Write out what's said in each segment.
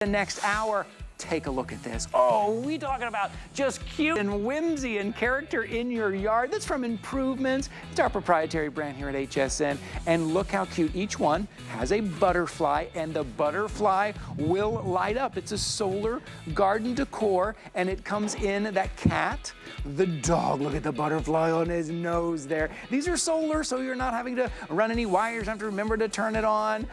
The next hour, take a look at this. Oh, we talking about just cute and whimsy and character in your yard. That's from Improvements. It's our proprietary brand here at HSN. And look how cute. Each one has a butterfly, and the butterfly will light up. It's a solar garden decor, and it comes in that cat, the dog. Look at the butterfly on his nose there. These are solar, so you're not having to run any wires. You have to remember to turn it on.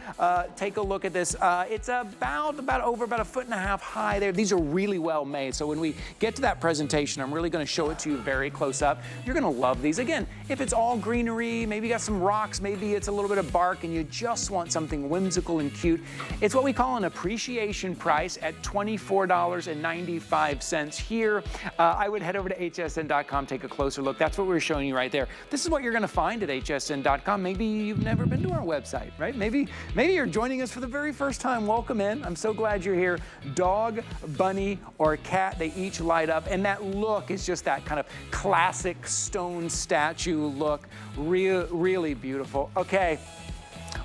Take a look at this. It's about a foot and a half high there. These are really well made. So when we get to that presentation, I'm really going to show it to you very close up. You're going to love these. Again, if it's all greenery, maybe you got some rocks, maybe it's a little bit of bark, and you just want something whimsical and cute, it's what we call an appreciation price at $24.95 here. I would head over to hsn.com, take a closer look. That's what we're showing you right there. This is what you're going to find at hsn.com. Maybe you've never been to our website, right? Maybe you're joining us for the very first time. Welcome in. I'm so glad you're here. Dog, bunny, or cat, they each light up, and that look is just that kind of classic stone statue look. Really beautiful. Okay,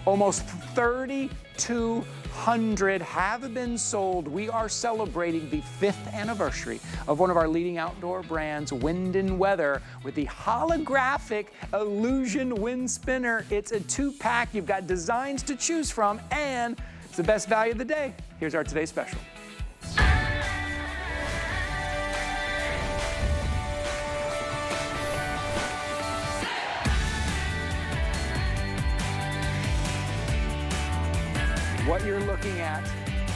almost 3,200 have been sold. We are celebrating the 5th anniversary of one of our leading outdoor brands, Wind and Weather, with the holographic Illusion Wind Spinner. It's a 2-pack. You've got designs to choose from, and it's the best value of the day. Here's our today's special. What you're looking at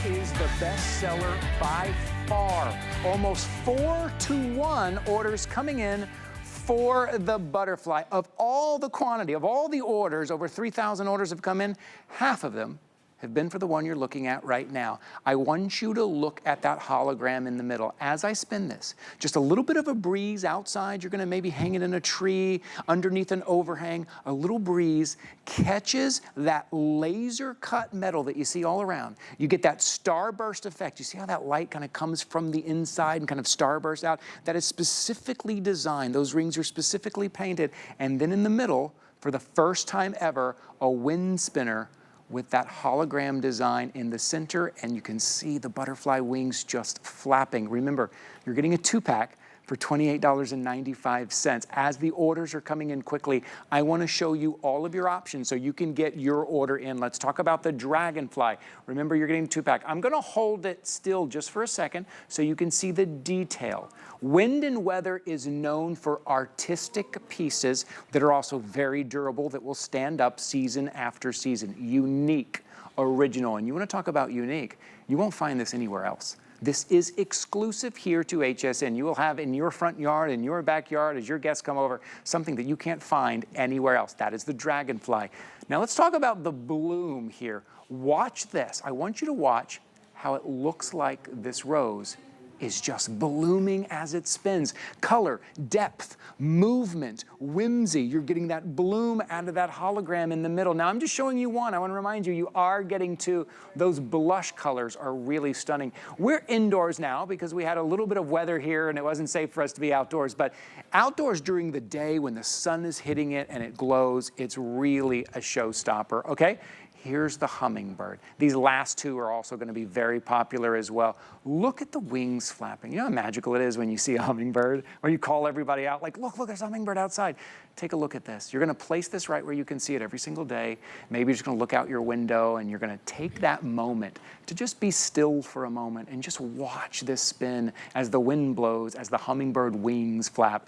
is the best seller by far. Almost 4-to-1 orders coming in for the butterfly. Of all the quantity, of all the orders, over 3,000 orders have come in, half of them have been for the one you're looking at right now. I want you to look at that hologram in the middle. As I spin this, just a little bit of a breeze outside. You're gonna maybe hang it in a tree, underneath an overhang. A little breeze catches that laser cut metal that you see all around. You get that starburst effect. You see how that light kind of comes from the inside and kind of starbursts out? That is specifically designed. Those rings are specifically painted. And then in the middle, for the first time ever, a wind spinner with that hologram design in the center, and you can see the butterfly wings just flapping. Remember, you're getting a 2-pack for $28.95. As the orders are coming in quickly, I want to show you all of your options so you can get your order in. Let's talk about the dragonfly. Remember, you're getting a 2-pack. I'm going to hold it still just for a second so you can see the detail. Wind and Weather is known for artistic pieces that are also very durable, that will stand up season after season. Unique, original. And you want to talk about unique, you won't find this anywhere else. This is exclusive here to HSN. You will have in your front yard, in your backyard, as your guests come over, something that you can't find anywhere else. That is the dragonfly. Now let's talk about the bloom here. Watch this. I want you to watch how it looks like this rose is just blooming as it spins. Color, depth, movement, whimsy. You're getting that bloom out of that hologram in the middle. Now I'm just showing you one. I want to remind you, you are getting two. Those blush colors are really stunning. We're indoors now because we had a little bit of weather here and it wasn't safe for us to be outdoors. But outdoors during the day when the sun is hitting it and it glows, it's really a showstopper, okay? Here's the hummingbird. These last two are also going to be very popular as well. Look at the wings flapping. You know how magical it is when you see a hummingbird, or you call everybody out like, look, there's a hummingbird outside. Take a look at this. You're going to place this right where you can see it every single day. Maybe you're just going to look out your window and you're going to take that moment to just be still for a moment and just watch this spin as the wind blows, as the hummingbird wings flap.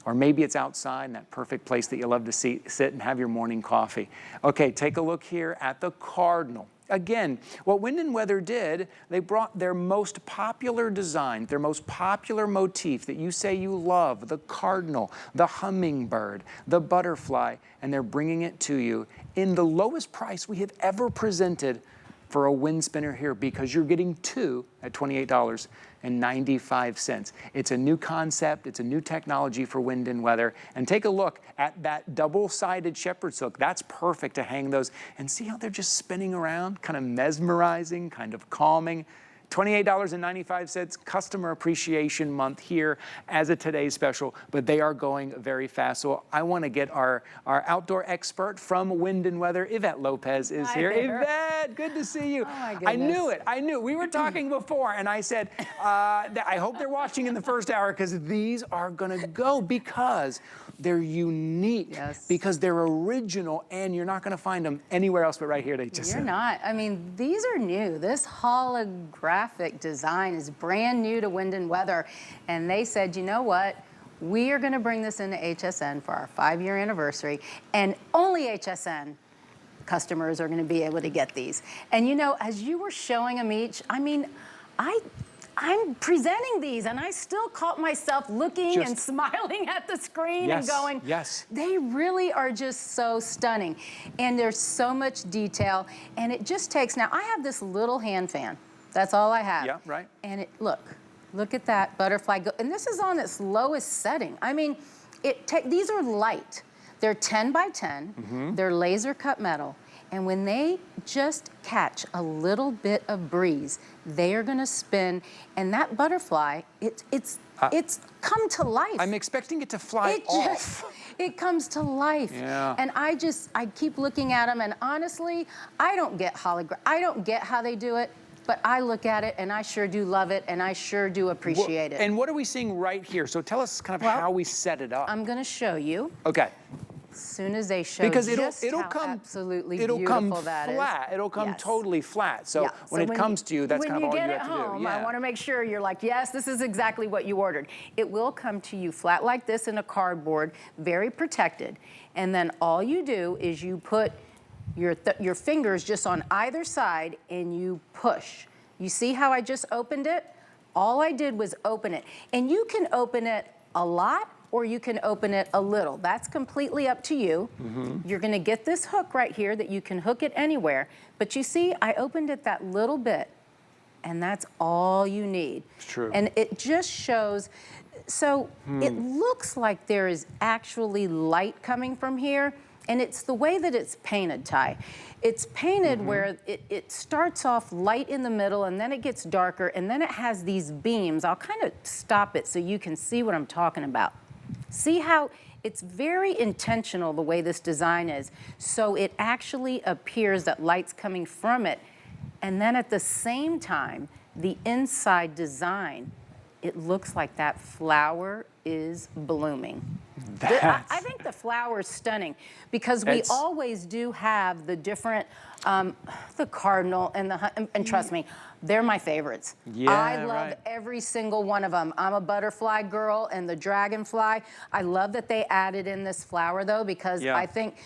Or maybe it's outside in that perfect place that you love to sit and have your morning coffee. Okay, take a look here at the cardinal. Again, what Wind and Weather did, they brought their most popular design, their most popular motif that you say you love, the cardinal, the hummingbird, the butterfly, and they're bringing it to you in the lowest price we have ever presented for a wind spinner here, because you're getting two at $28.95. It's a new concept, it's a new technology for Wind and Weather. And take a look at that double-sided shepherd's hook. That's perfect to hang those. And see how they're just spinning around, kind of mesmerizing, kind of calming. $28.95, Customer Appreciation Month here as a today's special, but they are going very fast. So I want to get our outdoor expert from Wind and Weather, Yvette Lopez is here. Yvette, good to see you. Oh my goodness. I knew it. I knew. We were talking before, and I said, I hope they're watching in the first hour because these are going to go because they're unique, yes, because they're original, and you're not going to find them anywhere else but right here at HSN. You're not. I mean, these are new. This holographic design is brand new to Wind and Weather, and they said, you know what? We are going to bring this into HSN for our 5-year anniversary, and only HSN customers are going to be able to get these. And you know, as you were showing them each, I mean, I'm presenting these, and I still caught myself looking and smiling at the screen and going, yes, they really are just so stunning. And there's so much detail, and it just takes, now I have this little hand fan. That's all I have. Yeah, right. And look at that butterfly go, and this is on its lowest setting. I mean, these are light. They're 10 by 10, they're laser cut metal. And when they just catch a little bit of breeze, they are gonna spin, and that butterfly, it's come to life. I'm expecting it to fly off. It comes to life. Yeah. And I keep looking at them, and honestly, I don't get how they do it, but I look at it, and I sure do love it, and I sure do appreciate it. And what are we seeing right here? So tell us kind of how we set it up. I'm gonna show you. Okay. As soon as they show because it'll come absolutely it'll beautiful come that flat. is. It'll come totally flat. So yeah. when it comes to you, that's kind of all you have to do. When you get it home, yeah. I want to make sure you're like, yes, this is exactly what you ordered. It will come to you flat like this in a cardboard, very protected. And then all you do is you put your fingers just on either side and you push. You see how I just opened it? All I did was open it. And you can open it a lot, or you can open it a little. That's completely up to you. You're gonna get this hook right here that you can hook it anywhere. But you see, I opened it that little bit, and that's all you need. It's true. And it just shows, so it looks like there is actually light coming from here, and it's the way that it's painted, Ty. It's painted where it starts off light in the middle, and then it gets darker, and then it has these beams. I'll kind of stop it so you can see what I'm talking about. See how it's very intentional the way this design is. So it actually appears that light's coming from it. And then at the same time, the inside design, it looks like that flower is blooming. I think the flower is stunning because we always do have the different, the cardinal and and trust me, they're my favorites. Yeah, I love every single one of them. I'm a butterfly girl, and the dragonfly. I love that they added in this flower though, because I think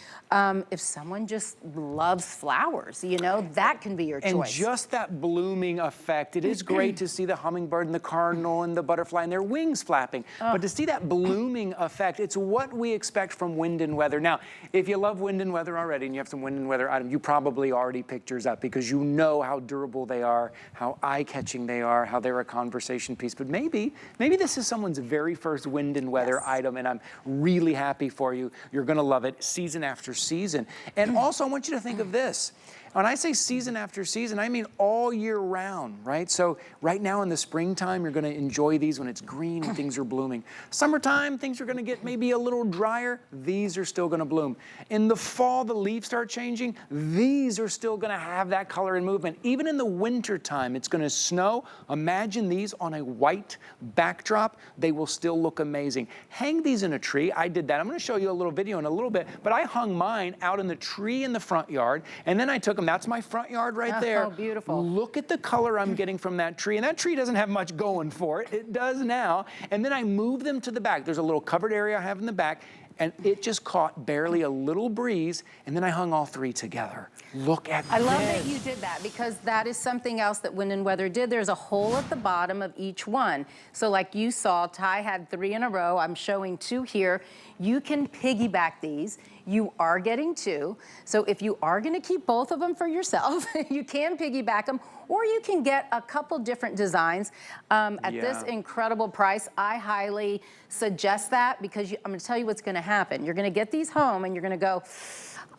if someone just loves flowers, you know, that can be your choice. And just that blooming effect, it is great to see the hummingbird and the cardinal and the butterfly and their wings flapping. But to see that blooming effect, it's what we expect from Wind and Weather. Now, if you love Wind and Weather already and you have some Wind and Weather items, you probably already picked yours up because you know how durable they are, how eye-catching they are, how they're a conversation piece. But maybe this is someone's very first Wind and Weather item, and I'm really happy for you. You're gonna love it season after season. And also, I want you to think of this. When I say season after season, I mean all year round, right? So right now in the springtime, you're gonna enjoy these when it's green and things are blooming. Summertime, things are gonna get maybe a little drier. These are still gonna bloom. In the fall, the leaves start changing. These are still gonna have that color and movement. Even in the winter time, it's gonna snow. Imagine these on a white backdrop. They will still look amazing. Hang these in a tree. I did that. I'm gonna show you a little video in a little bit, but I hung mine out in the tree in the front yard, and then I took them. That's my front yard right there. Oh, beautiful. Look at the color I'm getting from that tree. And that tree doesn't have much going for it. It does now. And then I move them to the back. There's a little covered area I have in the back, and it just caught barely a little breeze, and then I hung all three together. Look at this. I love that you did that because that is something else that Wind and Weather did. There's a hole at the bottom of each one. So like you saw, Ty had 3 in a row. I'm showing 2 here. You can piggyback these. You are getting 2. So if you are gonna keep both of them for yourself, you can piggyback them, or you can get a couple different designs at this incredible price. I highly suggest that because I'm gonna tell you what's gonna happen. You're gonna get these home and you're gonna go,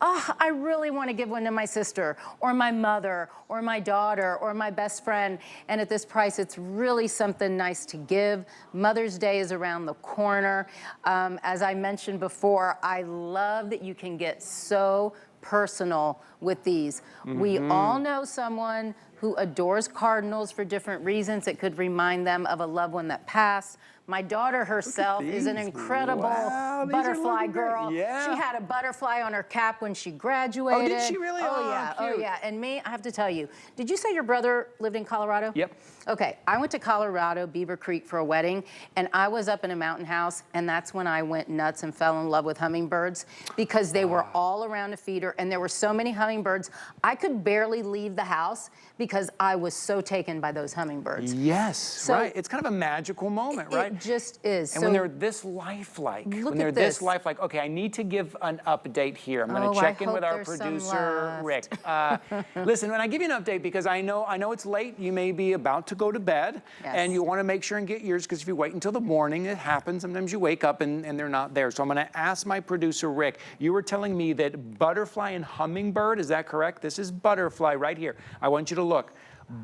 oh, I really want to give one to my sister or my mother or my daughter or my best friend. And at this price, it's really something nice to give. Mother's Day is around the corner. As I mentioned before, I love that you can get so personal with these. We all know someone who adores cardinals for different reasons. It could remind them of a loved one that passed. My daughter herself is an incredible butterfly girl. Yeah. She had a butterfly on her cap when she graduated. Oh, did she really? Oh, yeah. Cute. Oh, yeah. And me, I have to tell you, did you say your brother lived in Colorado? Yep. Okay. I went to Colorado, Beaver Creek, for a wedding, and I was up in a mountain house, and that's when I went nuts and fell in love with hummingbirds because they were all around a feeder, and there were so many hummingbirds. I could barely leave the house because I was so taken by those hummingbirds. Yes, So right. It's kind of a magical moment, right? It just is. And when they're this lifelike, okay, I need to give an update here. I'm going to check in with our producer, Rick. Listen, when I give you an update, because I know it's late, you may be about to go to bed, and you want to make sure and get yours, because if you wait until the morning, it happens. Sometimes you wake up and they're not there. So I'm going to ask my producer, Rick. You were telling me that butterfly and hummingbird, is that correct? This is butterfly right here. I want you to look.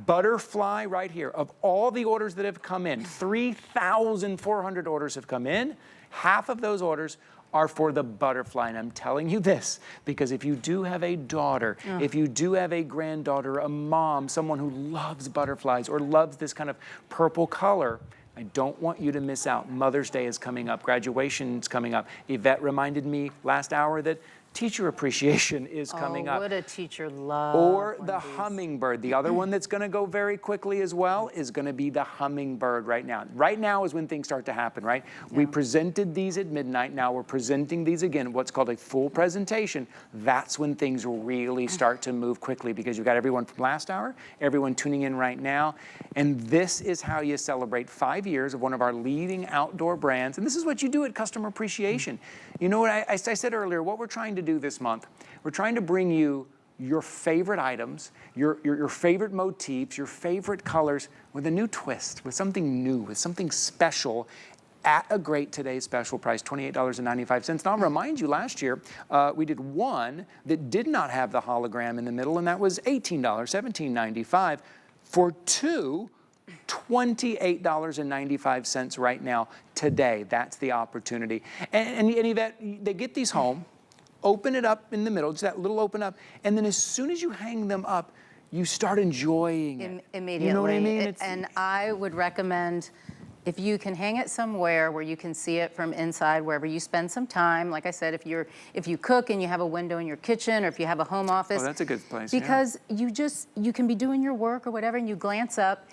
Butterfly right here. Of all the orders that have come in, 3,400 orders have come in. Half of those orders are for the butterfly. And I'm telling you this because if you do have a daughter, if you do have a granddaughter, a mom, someone who loves butterflies or loves this kind of purple color, I don't want you to miss out. Mother's Day is coming up. Graduation's coming up. Yvette reminded me last hour that Teacher Appreciation is coming up. What a teacher loves. Or the hummingbird. The other one that's going to go very quickly as well is going to be the hummingbird right now. Right now is when things start to happen, right? Yeah. We presented these at midnight. Now we're presenting these again, what's called a full presentation. That's when things really start to move quickly because you've got everyone from last hour, everyone tuning in right now. And this is how you celebrate 5 years of one of our leading outdoor brands. And this is what you do at Customer Appreciation. You know what I said earlier, what we're trying to do this month, we're trying to bring you your favorite items, your favorite motifs, your favorite colors with a new twist, with something new, with something special at a great today's special price, $28.95. Now, I'll remind you, last year, we did one that did not have the hologram in the middle, and that was $18, $17.95. For two, $28.95 right now, today. That's the opportunity. And Yvette, they get these home, open it up in the middle, just that little open up, and then as soon as you hang them up, you start enjoying it. Immediately. You know what I mean? And I would recommend, if you can hang it somewhere where you can see it from inside, wherever you spend some time, like I said, if you cook and you have a window in your kitchen, or if you have a home office. Oh, that's a good place. Because you can be doing your work or whatever, and you glance up,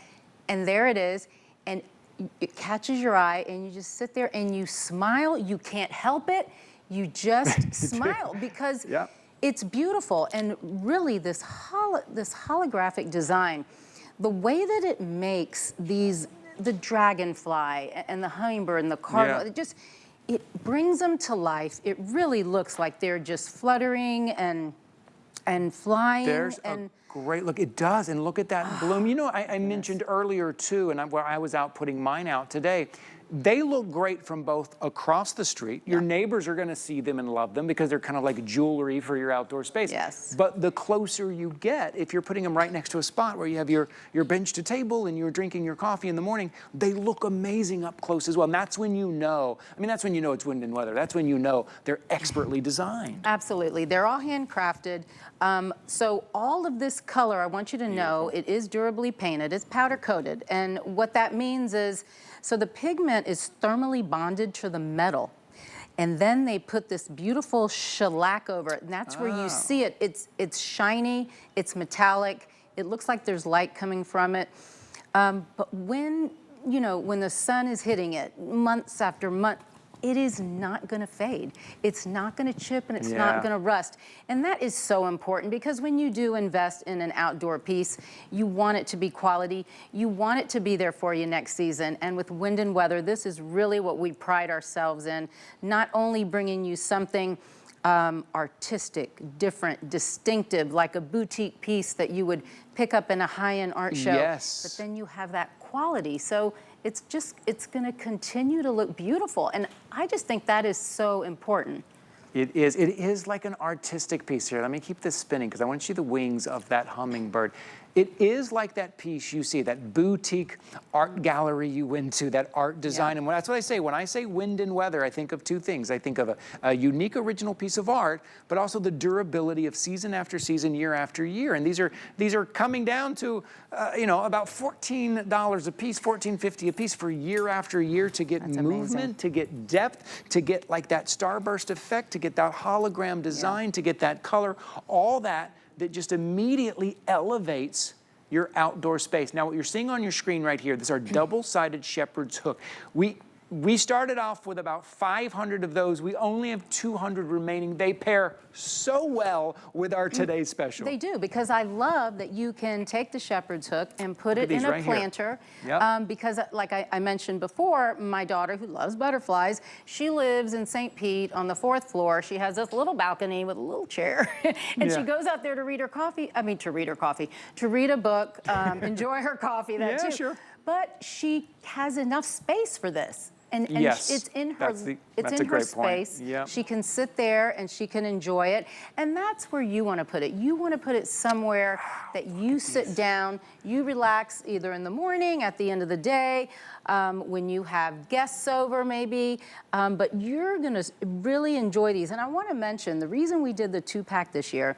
and there it is, and it catches your eye, and you just sit there and you smile. You can't help it. You just smile because it's beautiful. And really, this holographic design, the way that it makes the dragonfly and the hummingbird and the cardinal, it brings them to life. It really looks like they're just fluttering and flying. There's a great look. It does, and look at that bloom. You know, I mentioned earlier too, and where I was out putting mine out today, they look great from both across the street. Your neighbors are going to see them and love them because they're kind of like jewelry for your outdoor space. Yes. But the closer you get, if you're putting them right next to a spot where you have your bench to table and you're drinking your coffee in the morning, they look amazing up close as well. And that's when you know, that's when you know it's wind and weather. That's when you know they're expertly designed. Absolutely. They're all handcrafted. So all of this color, I want you to know, it is durably painted. It's powder coated. And what that means is, so the pigment is thermally bonded to the metal. And then they put this beautiful shellac over it. And that's where you see it. It's shiny, it's metallic. It looks like there's light coming from it. But when the sun is hitting it, months after month, it is not going to fade. It's not going to chip, and it's not going to rust. And that is so important because when you do invest in an outdoor piece, you want it to be quality. You want it to be there for you next season. And with wind and weather, this is really what we pride ourselves in, not only bringing you something artistic, different, distinctive, like a boutique piece that you would pick up in a high-end art show. Yes. But then you have that quality. So it's going to continue to look beautiful. And I just think that is so important. It is like an artistic piece here. Let me keep this spinning because I want to see the wings of that hummingbird. It is like that piece you see, that boutique art gallery you went to, that art design. And that's what I say. When I say wind and weather, I think of two things. I think of a unique original piece of art, but also the durability of season after season, year after year. And these are coming down to, you know, about $14 a piece, $14.50 a piece for year after year to get movement, to get depth, to get like that starburst effect, to get that hologram design, to get that color, all that just immediately elevates your outdoor space. Now, what you're seeing on your screen right here, these are double-sided shepherd's hook. We started off with about 500 of those. We only have 200 remaining. They pair so well with our today's special. They do, because I love that you can take the shepherd's hook and put it in a planter. Yep. Because like I mentioned before, my daughter, who loves butterflies, she lives in St. Pete on the 4th floor. She has this little balcony with a little chair. And she goes out there to read her coffee. I mean, to read a book, enjoy her coffee, that too. Sure. But she has enough space for this. And yes, it's in her, that's a great space. Yep. She can sit there and she can enjoy it. And that's where you want to put it. You want to put it somewhere that you sit down, you relax either in the morning, at the end of the day, when you have guests over maybe. But you're going to really enjoy these. And I want to mention the reason we did the 2-pack this year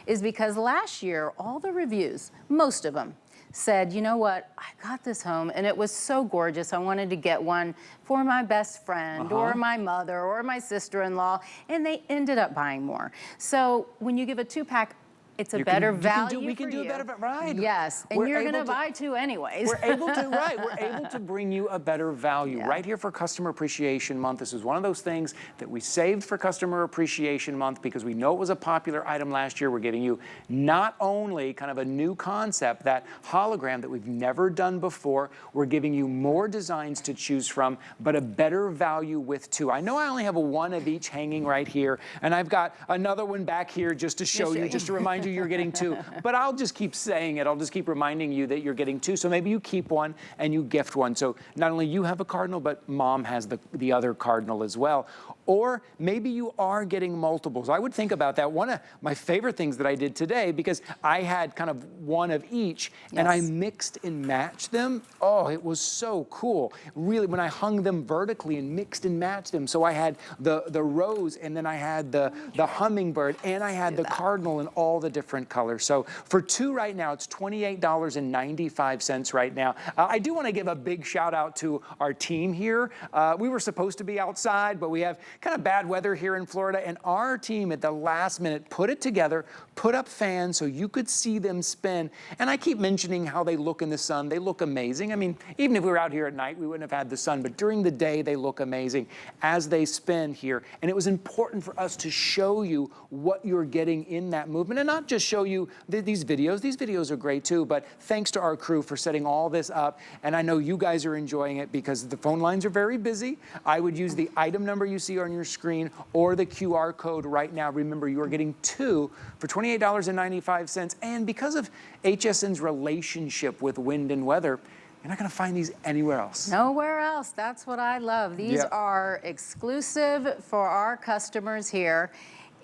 is because last year, all the reviews, most of them, said, you know what, I got this home and it was so gorgeous. I wanted to get one for my best friend or my mother or my sister-in-law, and they ended up buying more. So when you give a 2-pack, it's a better value. We can do a better, right? Yes, and you're going to buy 2 anyways. We're able to, we're able to bring you a better value right here for Customer Appreciation Month. This is one of those things that we saved for Customer Appreciation Month because we know it was a popular item last year. We're giving you not only kind of a new concept, that hologram that we've never done before, we're giving you more designs to choose from, but a better value with 2. I know I only have a 1 of each hanging right here, and I've got another one back here just to show you, just to remind you you're getting 2. But I'll just keep saying it. I'll just keep reminding you that you're getting 2. So maybe you keep 1 and you gift 1. So not only you have a cardinal, but mom has the other cardinal as well. Or maybe you are getting multiples. I would think about that. One of my favorite things that I did today, because I had kind of 1 of each, and I mixed and matched them. Oh, it was so cool. Really, when I hung them vertically and mixed and matched them. So I had the rose, and then I had the hummingbird, and I had the cardinal in all the different colors. So for 2 right now, it's $28.95 right now. I do want to give a big shout out to our team here. We were supposed to be outside, but we have kind of bad weather here in Florida, and our team at the last minute put it together, put up fans so you could see them spin. And I keep mentioning how they look in the sun. They look amazing. I mean, even if we were out here at night, we wouldn't have had the sun, but during the day, they look amazing as they spin here. And it was important for us to show you what you're getting in that movement, and not just show you these videos. These videos are great too, but thanks to our crew for setting all this up. And I know you guys are enjoying it because the phone lines are very busy. I would use the item number you see on your screen or the QR code right now. Remember, you are getting 2 for $28.95. And because of HSN's relationship with wind and weather, you're not going to find these anywhere else. Nowhere else. That's what I love. These are exclusive for our customers here.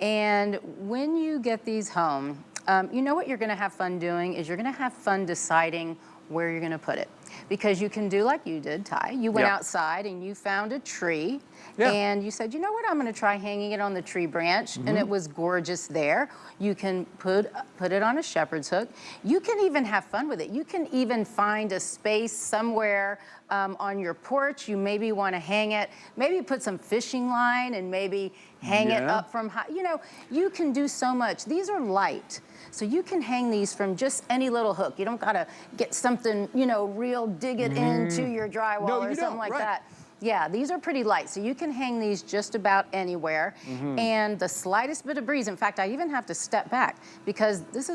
And when you get these home, you know what you're going to have fun doing is you're going to have fun deciding where you're going to put it. Because you can do like you did, Ty. You went outside and you found a tree and you said, you know what, I'm going to try hanging it on the tree branch, and it was gorgeous there. You can put it on a shepherd's hook. You can even have fun with it. You can even find a space somewhere on your porch. You maybe want to hang it, maybe put some fishing line and maybe hang it up from high. You know, you can do so much. These are light. So you can hang these from just any little hook. You don't gotta get something, you know, real, dig it into your drywall or something like that. Yeah, these are pretty light, so you can hang these just about anywhere. And the slightest bit of breeze, in fact, I even have to step back because this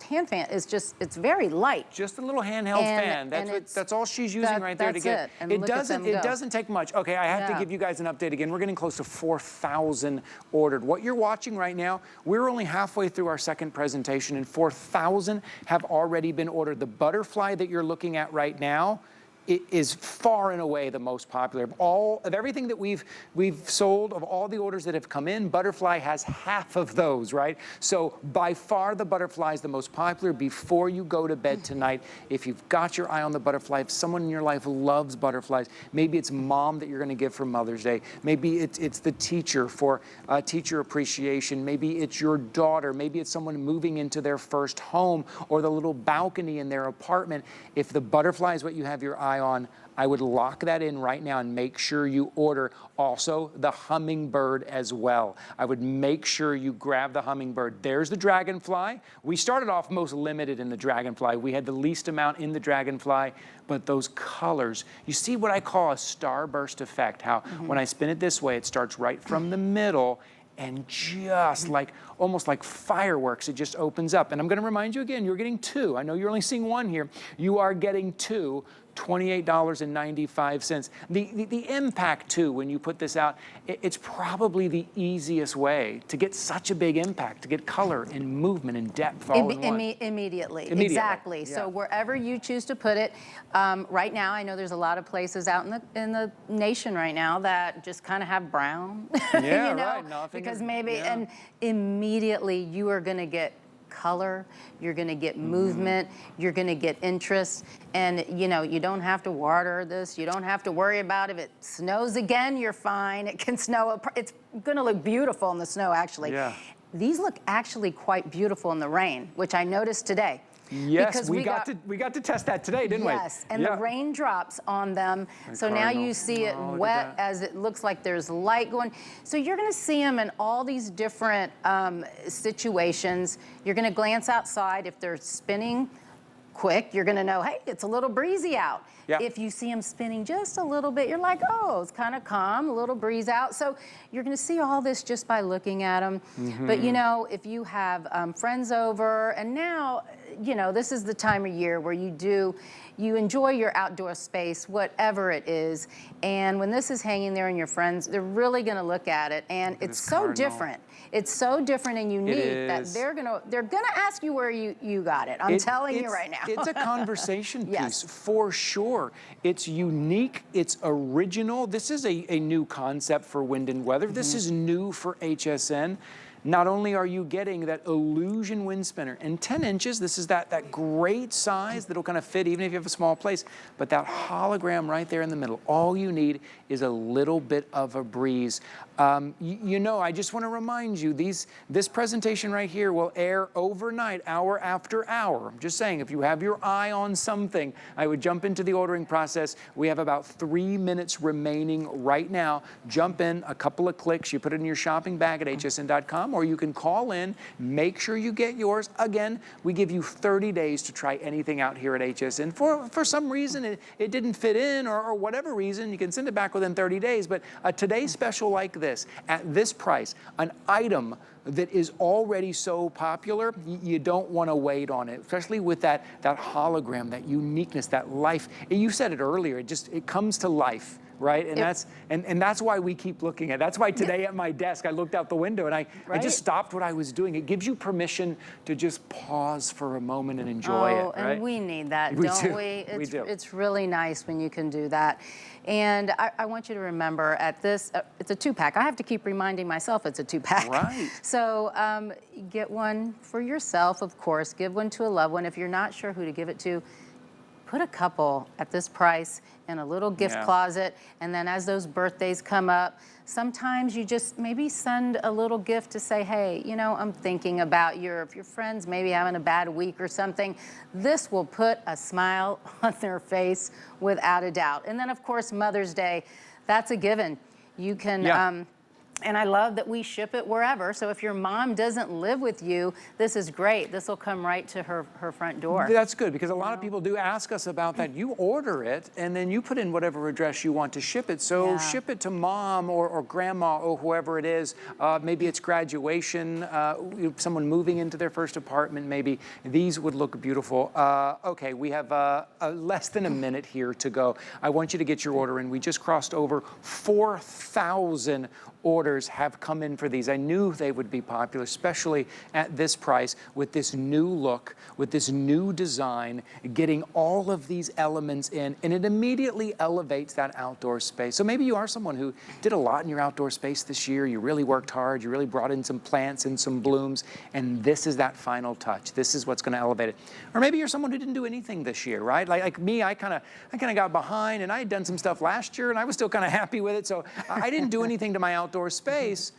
hand fan is just, it's very light. Just a little handheld fan. That's all she's using right there to get. It doesn't take much. Okay, I have to give you guys an update again. We're getting close to 4,000 ordered. What you're watching right now, we're only halfway through our second presentation, and 4,000 have already been ordered. The butterfly that you're looking at right now, is far and away the most popular. Of everything that we've sold, of all the orders that have come in, Butterfly has half of those, right? So by far the Butterfly is the most popular. Before you go to bed tonight, if you've got your eye on the Butterfly, if someone in your life loves butterflies, maybe it's mom that you're gonna give for Mother's Day, maybe it's the teacher for teacher appreciation, maybe it's your daughter, maybe it's someone moving into their first home or the little balcony in their apartment. If the Butterfly is what you have your eye on, I would lock that in right now and make sure you order also the hummingbird as well. I would make sure you grab the hummingbird. There's the dragonfly. We started off most limited in the dragonfly. We had the least amount in the dragonfly, but those colors, you see what I call a starburst effect, how when I spin it this way, it starts right from the middle and just like, almost like fireworks, it just opens up. And I'm gonna remind you again, you're getting two. I know you're only seeing one here. You are getting two, $28.95. The impact too, when you put this out, it's probably the easiest way to get such a big impact, to get color and movement and depth all in one. Immediately, exactly. Yeah. So wherever you choose to put it, right now, I know there's a lot of places out in the nation right now that just kind of have brown, Yeah, you know, right. Nothing because is- maybe, yeah. and immediately you are gonna get color, you're gonna get movement, you're gonna get interest, and you know, you don't have to water this, you don't have to worry about if it snows again, you're fine. It can snow, it's gonna look beautiful in the snow actually. Yeah. These look actually quite beautiful in the rain, which I noticed today. Yes, Because we got to test that today, didn't we? Yes, and the raindrops on them. So now cardinal. you see it Oh, look at wet that. as it looks like there's light going. So you're gonna see them in all these different situations. You're gonna glance outside. If they're spinning quick, you're gonna know, hey, it's a little breezy out. Yeah. If you see them spinning just a little bit, you're like, oh, it's kind of calm, a little breeze out. So you're gonna see all this just by looking at them. But you know, if you have friends over, and now, you know, this is the time of year where you enjoy your outdoor space, whatever it is. And when this is hanging there and your friends, they're really gonna look at it. And it's this so cardinal. different. It's so different and unique that is. they're gonna ask you where you got it. I'm telling you right now. It's a conversation piece, Yes. for sure. It's unique, it's original. This is a new concept for Wind and Weather. This is new for HSN. Not only are you getting that illusion wind spinner, and 10 inches, this is that great size that'll kind of fit even if you have a small place, but that hologram right there in the middle, all you need is a little bit of a breeze. You know, I just want to remind you, this presentation right here will air overnight, hour after hour. I'm just saying, if you have your eye on something, I would jump into the ordering process. We have about 3 minutes remaining right now. Jump in, a couple of clicks, you put it in your shopping bag at hsn.com, or you can call in, make sure you get yours. Again, we give you 30 days to try anything out here at HSN. For some reason, it didn't fit in, or whatever reason, you can send it back within 30 days. But a Today Special like this, at this price, an item that is already so popular, you don't want to wait on it, especially with that hologram, that uniqueness, that life. You said it earlier, it comes to life. Right, and that's why we keep looking at it. That's why today at my desk I looked out the window and I just stopped what I was doing. It gives you permission to just pause for a moment and enjoy it. Right? And we need that, We don't do. we? We do. It's really nice when you can do that. And I want you to remember at this, it's a 2-pack. I have to keep reminding myself it's a 2-pack. Right. So get one for yourself, of course. Give one to a loved one. If you're not sure who to give it to, put a couple at this price in a little gift closet, and then as those birthdays come up, sometimes you just maybe send a little gift to say, hey, you know, I'm thinking about if your friends maybe having a bad week or something, this will put a smile on their face without a doubt. And then of course, Mother's Day, that's a given. You can, and I love that we ship it wherever. So if your mom doesn't live with you, this is great. This will come right to her front door. That's good, because a lot of people do ask us about that. You order it, and then you put in whatever address you want to ship it. So ship it to mom or grandma or whoever it is. Maybe it's graduation, someone moving into their first apartment, maybe. These would look beautiful. Okay, we have less than a minute here to go. I want you to get your order in. We just crossed over 4,000 orders have come in for these. I knew they would be popular, especially at this price, with this new look, with this new design, getting all of these elements in, and it immediately elevates that outdoor space. So maybe you are someone who did a lot in your outdoor space this year. You really worked hard. You really brought in some plants and some blooms, and this is that final touch. This is what's going to elevate it. Or maybe you're someone who didn't do anything this year, right? Like me, I kind of got behind, and I had done some stuff last year, and I was still kind of happy with it. So I didn't do anything to my outdoor space.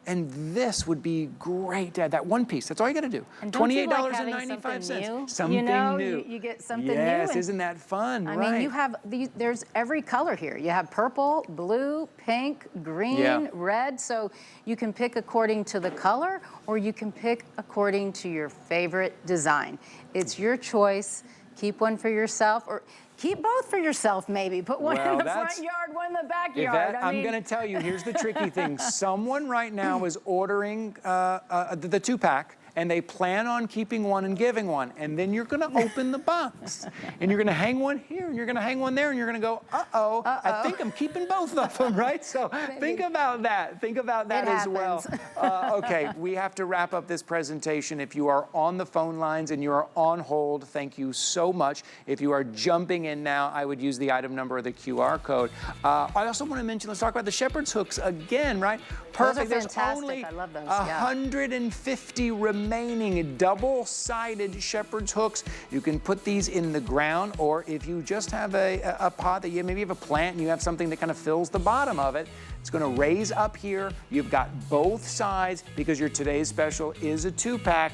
And this would be great to add that one piece. That's all you got to do. $28.95. Something new. You get something new. Yes, isn't that fun? I mean, you have there's every color here. You have purple, blue, pink, green, red. So you can pick according to the color, or you can pick according to your favorite design. It's your choice. Keep one for yourself, or keep both for yourself, maybe. Put one in the front yard, one in the backyard. I'm going to tell you, here's the tricky thing. Someone right now is ordering the 2-pack, and they plan on keeping one and giving one. And then you're going to open the box, and you're going to hang one here, and you're going to hang one there, and you're going to go, uh-oh, I think I'm keeping both of them, right? So think about that. Think about that as well. Okay, we have to wrap up this presentation. If you are on the phone lines and you are on hold, thank you so much. If you are jumping in now, I would use the item number or the QR code. I also want to mention, let's talk about the shepherd's hooks again, right? Perfect. Those are fantastic. There's only I love those. 150 remaining double-sided shepherd's hooks. You can put these in the ground, or if you just have a pot that you maybe have a plant and you have something that kind of fills the bottom of it, it's going to raise up here. You've got both sides because your today's special is a 2-pack.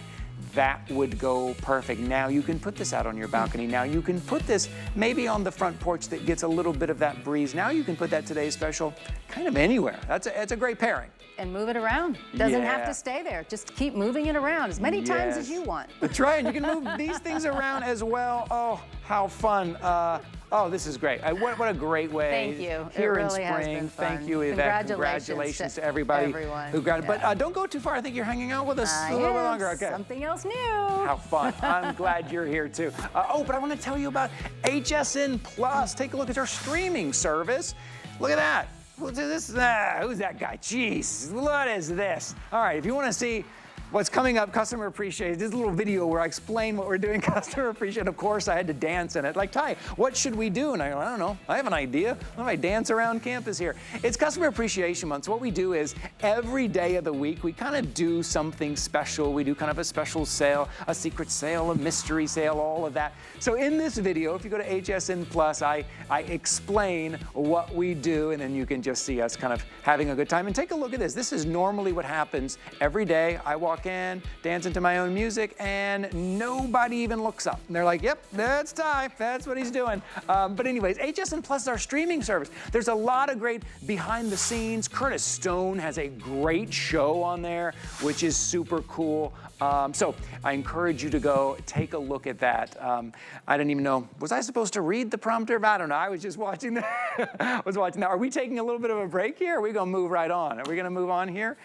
That would go perfect. Now you can put this out on your balcony. Now you can put this maybe on the front porch that gets a little bit of that breeze. Now you can put that today's special kind of anywhere. It's a great pairing. And move it around. Doesn't have to stay there. Just keep moving it around as many times as you want. That's right. And you can move these things around as well. Oh, how fun. Oh, this is great. What a great way. Thank you. Here it in really has spring. been fun. Thank you, Yvette. Congratulations to everybody who got it. But don't go too far. I think you're hanging out with us a little bit longer. Okay. Something else new. How fun. I'm glad you're here too. But I want to tell you about HSN Plus. Take a look at our streaming service. Look at that. Who's that guy? Jeez, what is this? All right, if you want to see what's coming up, Customer Appreciation, this little video where I explain what we're doing, Customer Appreciation. Of course, I had to dance in it. Like, Ty, what should we do? And I go, I don't know. I have an idea. What if I dance around campus here? It's Customer Appreciation Month. So what we do is every day of the week, we kind of do something special. We do kind of a special sale, a secret sale, a mystery sale, all of that. So in this video, if you go to HSN Plus, I explain what we do, and then you can just see us kind of having a good time. And take a look at this. This is normally what happens every day. I walk in, dancing to my own music, and nobody even looks up. And they're like, yep, that's Ty. That's what he's doing. But anyways, HSN Plus is our streaming service. There's a lot of great behind the scenes. Curtis Stone has a great show on there, which is super cool. So I encourage you to go take a look at that. I didn't even know, was I supposed to read the prompter? I don't know. I was just watching that. Are we taking a little bit of a break here? Or are we going to move right on? Are we going to move on here?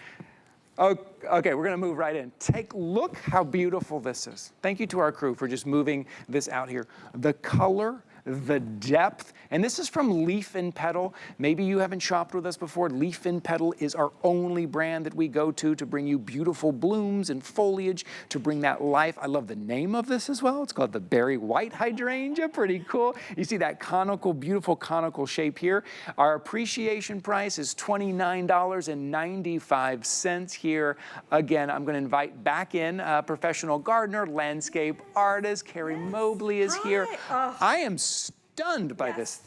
Oh, okay, we're going to move right in. Take a look how beautiful this is. Thank you to our crew for just moving this out here. The color, the depth, and this is from Leaf and Petal. Maybe you haven't shopped with us before. Leaf and Petal is our only brand that we go to bring you beautiful blooms and foliage, to bring that life. I love the name of this as well. It's called the Berry White Hydrangea. Pretty cool. You see that conical, beautiful conical shape here. Our appreciation price is $29.95 here. Again, I'm going to invite back in a professional gardener, landscape artist. Carrie Mobley is here. I am stunned by this.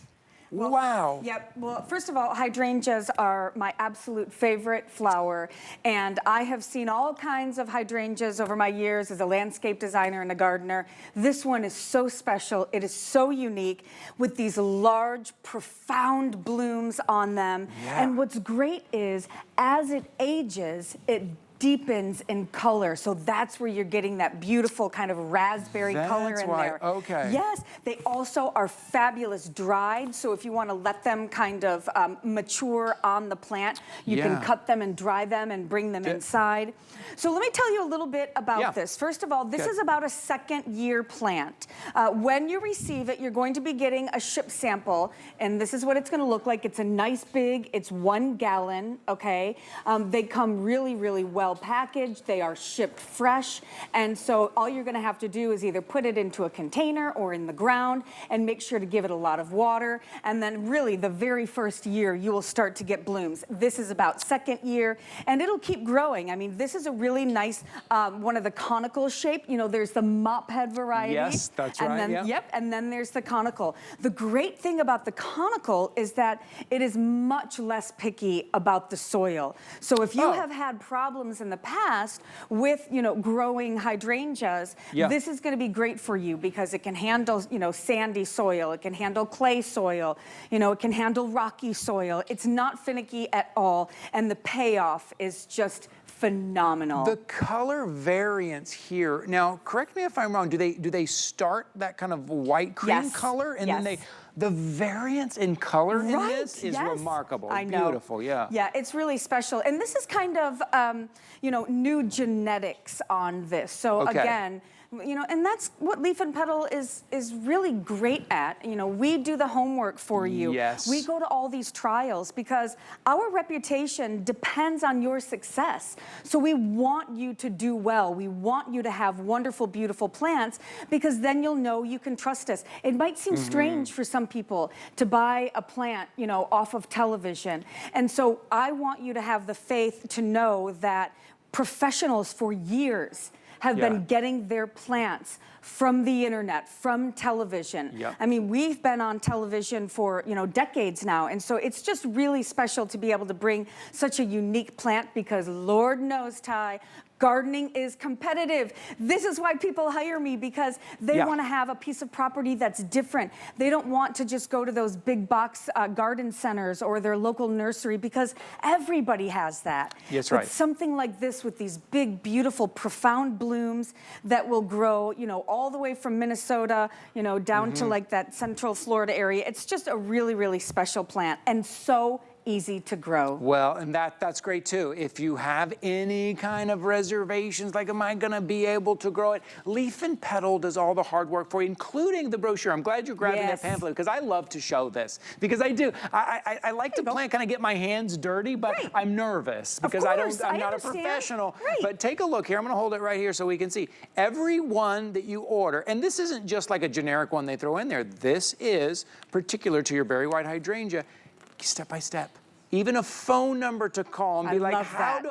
Well, wow. Yep. Well, first of all, hydrangeas are my absolute favorite flower, and I have seen all kinds of hydrangeas over my years as a landscape designer and a gardener. This one is so special. It is so unique with these large, profound blooms on them. Yeah. And what's great is as it ages, it deepens in color. So that's where you're getting that beautiful kind of raspberry color in there. Okay. Yes, they also are fabulous dried. So if you want to let them kind of mature on the plant, you can cut them and dry them and bring them inside. So let me tell you a little bit about this. First of all, this is about a second-year plant. When you receive it, you're going to be getting a ship sample, and this is what it's going to look like. It's a nice big, it's 1 gallon, okay? They come really, really well packaged. They are shipped fresh, and so all you're going to have to do is either put it into a container or in the ground and make sure to give it a lot of water, and then really the very first year you will start to get blooms. This is about second year, and it'll keep growing. I mean, this is a really nice one of the conical shape. You know, there's the mop head variety. Yes, that's right. And then, and then there's the conical. The great thing about the conical is that it is much less picky about the soil. So if you have had problems in the past with, you know, growing hydrangeas, this is going to be great for you because it can handle, you know, sandy soil, it can handle clay soil, you know, it can handle rocky soil. It's not finicky at all, and the payoff is just phenomenal. The color variance here, now correct me if I'm wrong, do they start that kind of white cream color and then the variance in color in this is remarkable. I know. Beautiful, yeah. Yeah, it's really special. And this is kind of, you know, new genetics on this. So again, you know, and that's what Leaf and Petal is really great at. You know, we do the homework for you. Yes. We go to all these trials because our reputation depends on your success. So we want you to do well. We want you to have wonderful, beautiful plants because then you'll know you can trust us. It might seem strange for some people to buy a plant, you know, off of television. And so I want you to have the faith to know that professionals for years have been getting their plants from the internet, from television. I mean, we've been on television for, you know, decades now, and so it's just really special to be able to bring such a unique plant because Lord knows, Ty, gardening is competitive. This is why people hire me because they want to have a piece of property that's different. They don't want to just go to those big box garden centers or their local nursery because everybody has that. Yes, but something like this with these big, beautiful, profound blooms that will grow, you know, all the way from Minnesota, you know, down to like that central Florida area. It's just a really, really special plant and so easy to grow. Well, and that's great too. If you have any kind of reservations, like am I gonna be able to grow it? Leaf and Petal does all the hard work for you, including the brochure. I'm glad you're grabbing that pamphlet because I love to show this because I do. I like to plant, kind of get my hands dirty, but I'm nervous because I'm not a professional. But take a look here. I'm gonna hold it right here so we can see. Every one that you order, and this isn't just like a generic one they throw in there. This is particular to your berry white hydrangea. Step by step, even a phone number to call and be like, how do,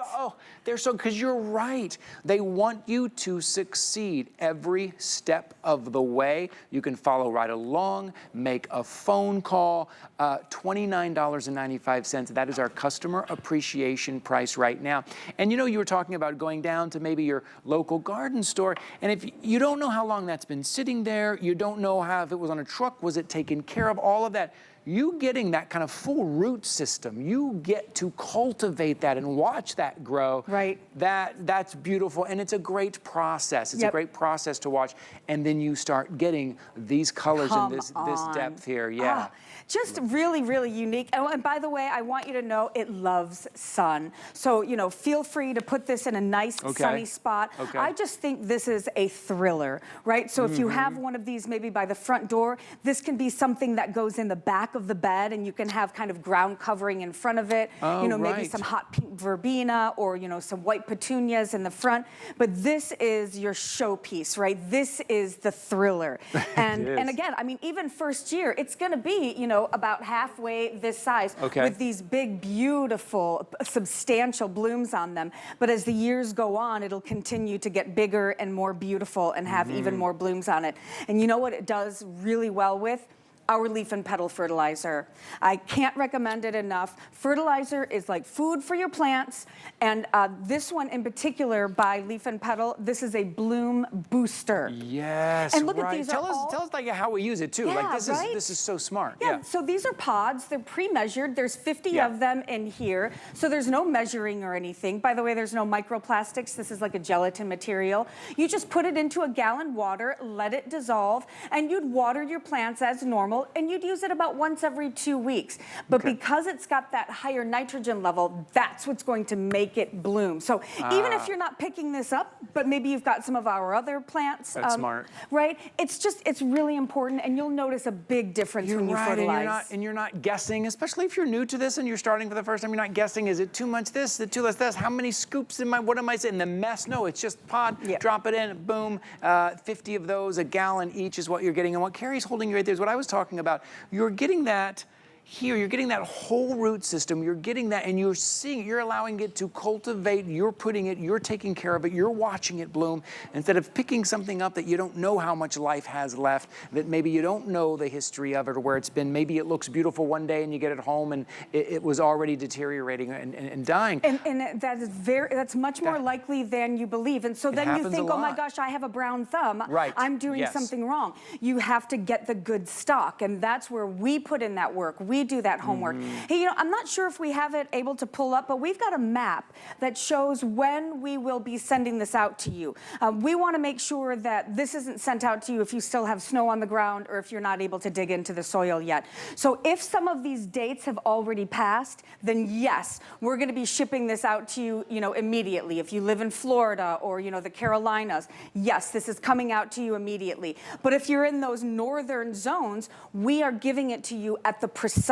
they're so, because you're right. They want you to succeed every step of the way. You can follow right along, make a phone call, $29.95. That is our customer appreciation price right now. And you know, you were talking about going down to maybe your local garden store, and if you don't know how long that's been sitting there, you don't know how, if it was on a truck, was it taken care of, all of that. You getting that kind of full root system, you get to cultivate that and watch that grow. That's beautiful, and it's a great process. It's a great process to watch, and then you start getting these colors and this depth here. Just really, really unique. And by the way, I want you to know it loves sun. So, you know, feel free to put this in a nice sunny spot. I just think this is a thriller, right? So if you have one of these maybe by the front door, this can be something that goes in the back of the bed and you can have kind of ground covering in front of it. You know, maybe some hot pink verbena or, you know, some white petunias in the front. But this is your showpiece, right? This is the thriller. And again, I mean, even first year, it's gonna be, you know, about halfway this size with these big, beautiful, substantial blooms on them. But as the years go on, it'll continue to get bigger and more beautiful and have even more blooms on it. And you know what it does really well with? our leaf and petal fertilizer. I can't recommend it enough. Fertilizer is like food for your plants, and this one in particular by Leaf and Petal, this is a bloom booster. Yes, and look right. At these tell us like how we use it too. Yeah, like this right? is so smart. Yeah, so these are pods. They're pre-measured. There's 50 of them in here, so there's no measuring or anything. By the way, there's no microplastics. This is like a gelatin material. You just put it into a gallon water, let it dissolve, and you'd water your plants as normal, and you'd use it about once every 2 weeks. But because it's got that higher nitrogen level, that's what's going to make it bloom. So even if you're not picking this up, but maybe you've got some of our other plants. That's smart. Right? It's really important, and you'll notice a big difference when you fertilize. And you're not guessing, especially if you're new to this and you're starting for the first time, you're not guessing, is it too much this, is it too less this, how many scoops what am I saying, the mess? No, it's just pod, drop it in, boom, 50 of those, a gallon each is what you're getting. And what Carrie's holding you right there is what I was talking about. You're getting that here, you're getting that whole root system, you're getting that, and you're seeing it, you're allowing it to cultivate, you're putting it, you're taking care of it, you're watching it bloom, instead of picking something up that you don't know how much life has left, that maybe you don't know the history of it or where it's been. Maybe it looks beautiful one day and you get it home and it was already deteriorating and dying. And that's much more likely than you believe. And so then you think, oh my gosh, I have a brown thumb. Right. I'm doing something wrong. You have to get the good stock, and that's where we put in that work. We do that homework. Hey, you know, I'm not sure if we have it able to pull up, but we've got a map that shows when we will be sending this out to you. We want to make sure that this isn't sent out to you if you still have snow on the ground or if you're not able to dig into the soil yet. So if some of these dates have already passed, then yes, we're going to be shipping this out to you, immediately. If you live in Florida or, the Carolinas, yes, this is coming out to you immediately. But if you're in those northern zones, we are giving it to you at the precise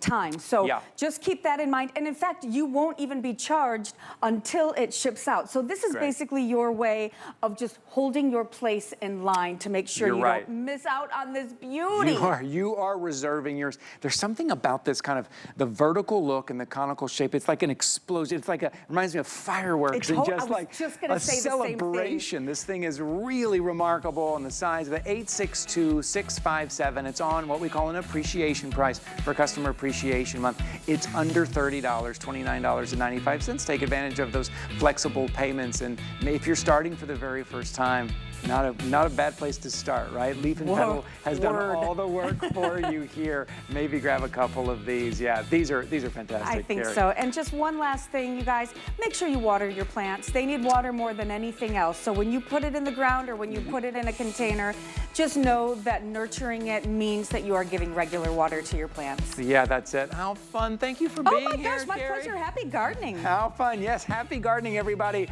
time. So just keep that in mind. And in fact, you won't even be charged until it ships out. So this is basically your way of just holding your place in line to make sure you don't miss out on this beauty. You are reserving yours. There's something about this kind of the vertical look and the conical shape. It's like an explosion. It's like reminds me of fireworks and just like a celebration. This thing is really remarkable, and the size of it, 862-657. It's on what we call an appreciation price for Customer Appreciation Month. It's under $30, $29.95. Take advantage of those flexible payments, and if you're starting for the very first time, not a bad place to start, right? Leaf and Petal has done all the work for you here. Maybe grab a couple of these. Yeah, these are fantastic. I think so. And just one last thing, you guys, make sure you water your plants. They need water more than anything else. So when you put it in the ground or when you put it in a container, just know that nurturing it means that you are giving regular water to your plants. Yeah, that's it. How fun. Thank you for being here, Oh my gosh, my Carrie. pleasure. Happy gardening. How fun. Yes, happy gardening, everybody.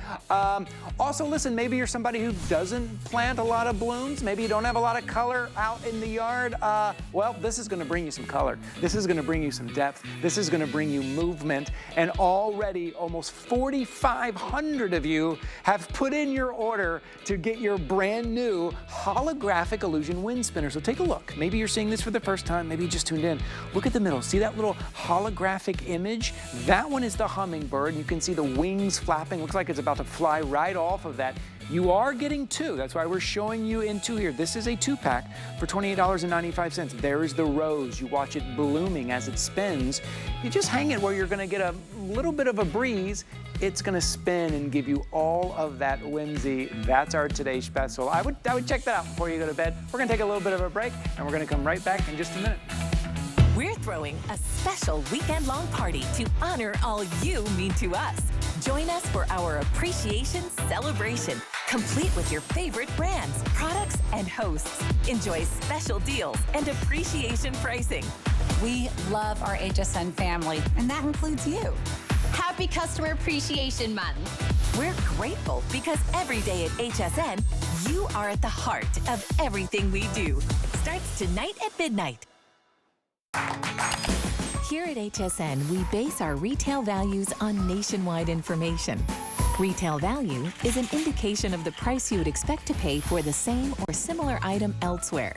Also, listen, maybe you're somebody who doesn't plant a lot of blooms. Maybe you don't have a lot of color out in the yard. Well, this is going to bring you some color. This is going to bring you some depth. This is going to bring you movement. And already almost 4,500 of you have put in your order to get your brand new holographic illusion wind spinner. So take a look. Maybe you're seeing this for the first time. Maybe you just tuned in. Look at the middle. See that little holographic image? That one is the hummingbird. You can see the wings flapping. Looks like it's about to fly right off of that. You are getting two. That's why we're showing you in two here. This is a 2-pack for $28.95. There is the rose. You watch it blooming as it spins. You just hang it where you're going to get a little bit of a breeze. It's going to spin and give you all of that whimsy. That's our today's special. I would check that out before you go to bed. We're going to take a little bit of a break, and we're going to come right back in just a minute. We're throwing a special weekend-long party to honor all you mean to us. Join us for our appreciation celebration, complete with your favorite brands, products, and hosts. Enjoy special deals and appreciation pricing. We love our HSN family, and that includes you. Happy Customer Appreciation Month. We're grateful because every day at HSN, you are at the heart of everything we do. Starts tonight at midnight. Here at HSN, we base our retail values on nationwide information. Retail value is an indication of the price you would expect to pay for the same or similar item elsewhere,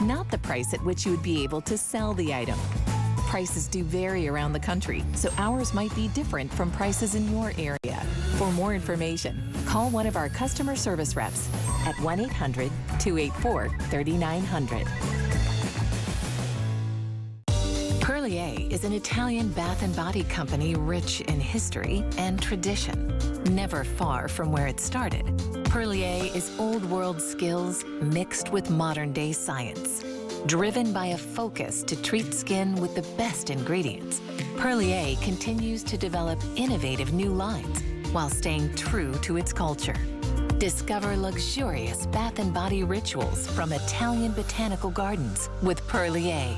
not the price at which you would be able to sell the item. Prices do vary around the country, so ours might be different from prices in your area. For more information, call one of our customer service reps at 1-800-284-3900. Perlier is an Italian bath and body company rich in history and tradition. Never far from where it started, Perlier is old world skills mixed with modern day science. Driven by a focus to treat skin with the best ingredients, Perlier continues to develop innovative new lines while staying true to its culture. Discover luxurious bath and body rituals from Italian botanical gardens with Perlier.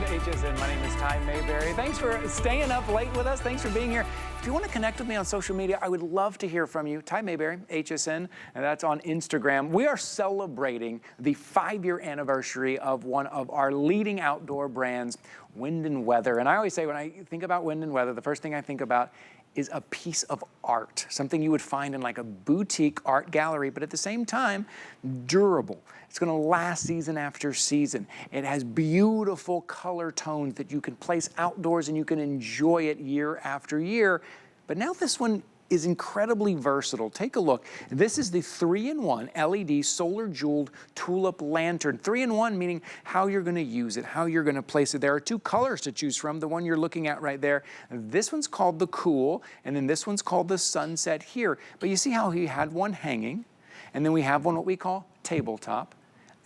HSN. My name is Ty Mayberry. Thanks for staying up late with us. Thanks for being here. If you want to connect with me on social media, I would love to hear from you. Ty Mayberry, HSN, and that's on Instagram. We are celebrating the 5-year anniversary of one of our leading outdoor brands, Wind and Weather. And I always say when I think about Wind and Weather, the first thing I think about is a piece of art, something you would find in like a boutique art gallery, but at the same time, durable. It's gonna last season after season. It has beautiful color tones that you can place outdoors and you can enjoy it year after year. But now this one is incredibly versatile. Take a look. This is the 3-in-1 LED solar jeweled tulip lantern. 3-in-1 meaning how you're gonna use it, how you're gonna place it. There are 2 colors to choose from, the one you're looking at right there. This one's called the Cool, and then this one's called the Sunset here. But you see how he had one hanging, and then we have one what we call tabletop.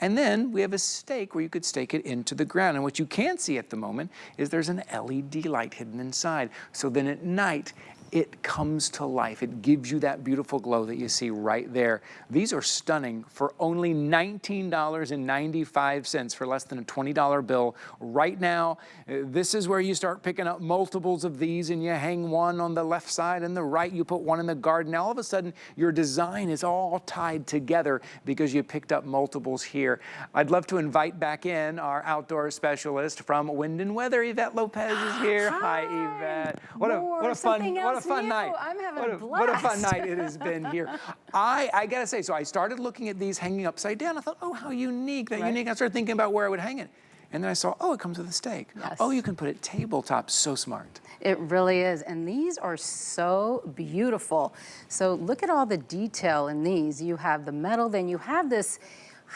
And then we have a stake where you could stake it into the ground. And what you can't see at the moment is there's an LED light hidden inside. So then at night, it comes to life. It gives you that beautiful glow that you see right there. These are stunning for only $19.95 for less than a $20 bill. Right now, this is where you start picking up multiples of these and you hang one on the left side and the right, you put one in the garden. Now all of a sudden, your design is all tied together because you picked up multiples here. I'd love to invite back in our outdoor specialist from Wind and Weather. Yvette Lopez is here. Hi, Yvette. What a fun night. I'm having a blast. What a fun night it has been here. I gotta say, so I started looking at these hanging upside down. I thought, oh, how unique, that unique. I started thinking about where I would hang it. And then I saw, oh, it comes with a stake. Yes. Oh, you can put it tabletop. So smart. It really is. And these are so beautiful. So look at all the detail in these. You have the metal, then you have this,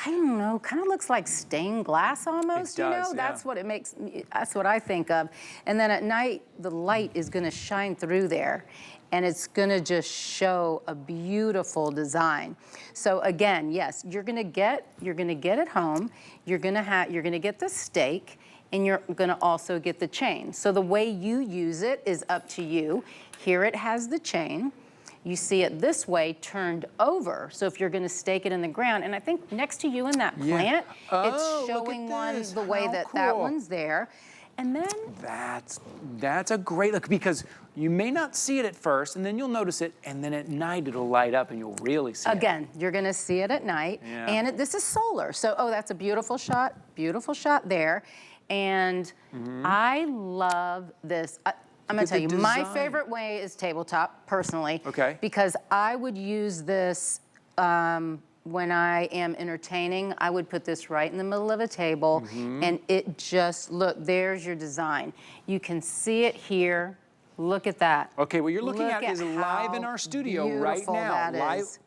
I don't know, kind of looks like stained glass almost, It does, you know? yeah. That's what it makes, that's what I think of. And then at night, the light is gonna shine through there and it's gonna just show a beautiful design. So again, yes, you're gonna get it home, you're gonna get the stake, and you're gonna also get the chain. So the way you use it is up to you. Here it has the chain. You see it this way turned over. So if you're gonna stake it in the ground, and I think next to you in that plant, it's showing one the way that one's there. And then that's a great look because you may not see it at first and then you'll notice it and then at night it'll light up and you'll really see it. Again, you're gonna see it at night. Yeah. And this is solar. So, oh, that's a beautiful shot there. And I love this. I'm gonna tell you, my favorite way is tabletop, personally. Okay. Because I would use this when I am entertaining. I would put this right in the middle of a table, and it just, look, there's your design. You can see it here. Look at that. Okay, what you're looking at is live in our studio right now. Live.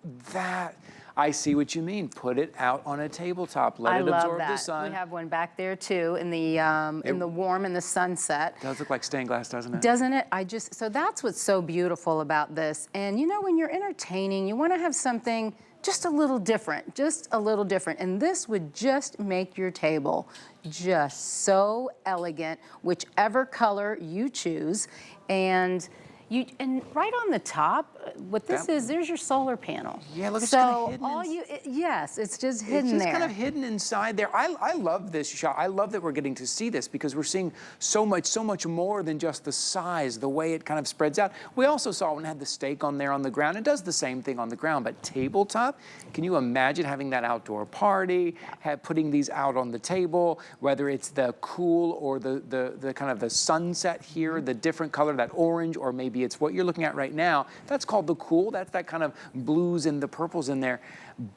I see what you mean. Put it out on a tabletop. Let it absorb the sun. We have one back there too in the warm in the sunset. It does look like stained glass, doesn't it? Doesn't it? So that's what's so beautiful about this. And you know, when you're entertaining, you want to have something just a little different, And this would just make your table just so elegant, whichever color you choose. And right on the top, what this is, there's your solar panel. Yeah, look, it's kind of hidden. Yes, it's just hidden there. It's just kind of hidden inside there. I love this shot. I love that we're getting to see this because we're seeing so much more than just the size, the way it kind of spreads out. We also saw when it had the stake on there on the ground. It does the same thing on the ground, but tabletop, can you imagine having that outdoor party, putting these out on the table, whether it's the Cool or the kind of the sunset here, the different color, that orange, or maybe it's what you're looking at right now. That's called the Cool. That's that kind of blues and the purples in there.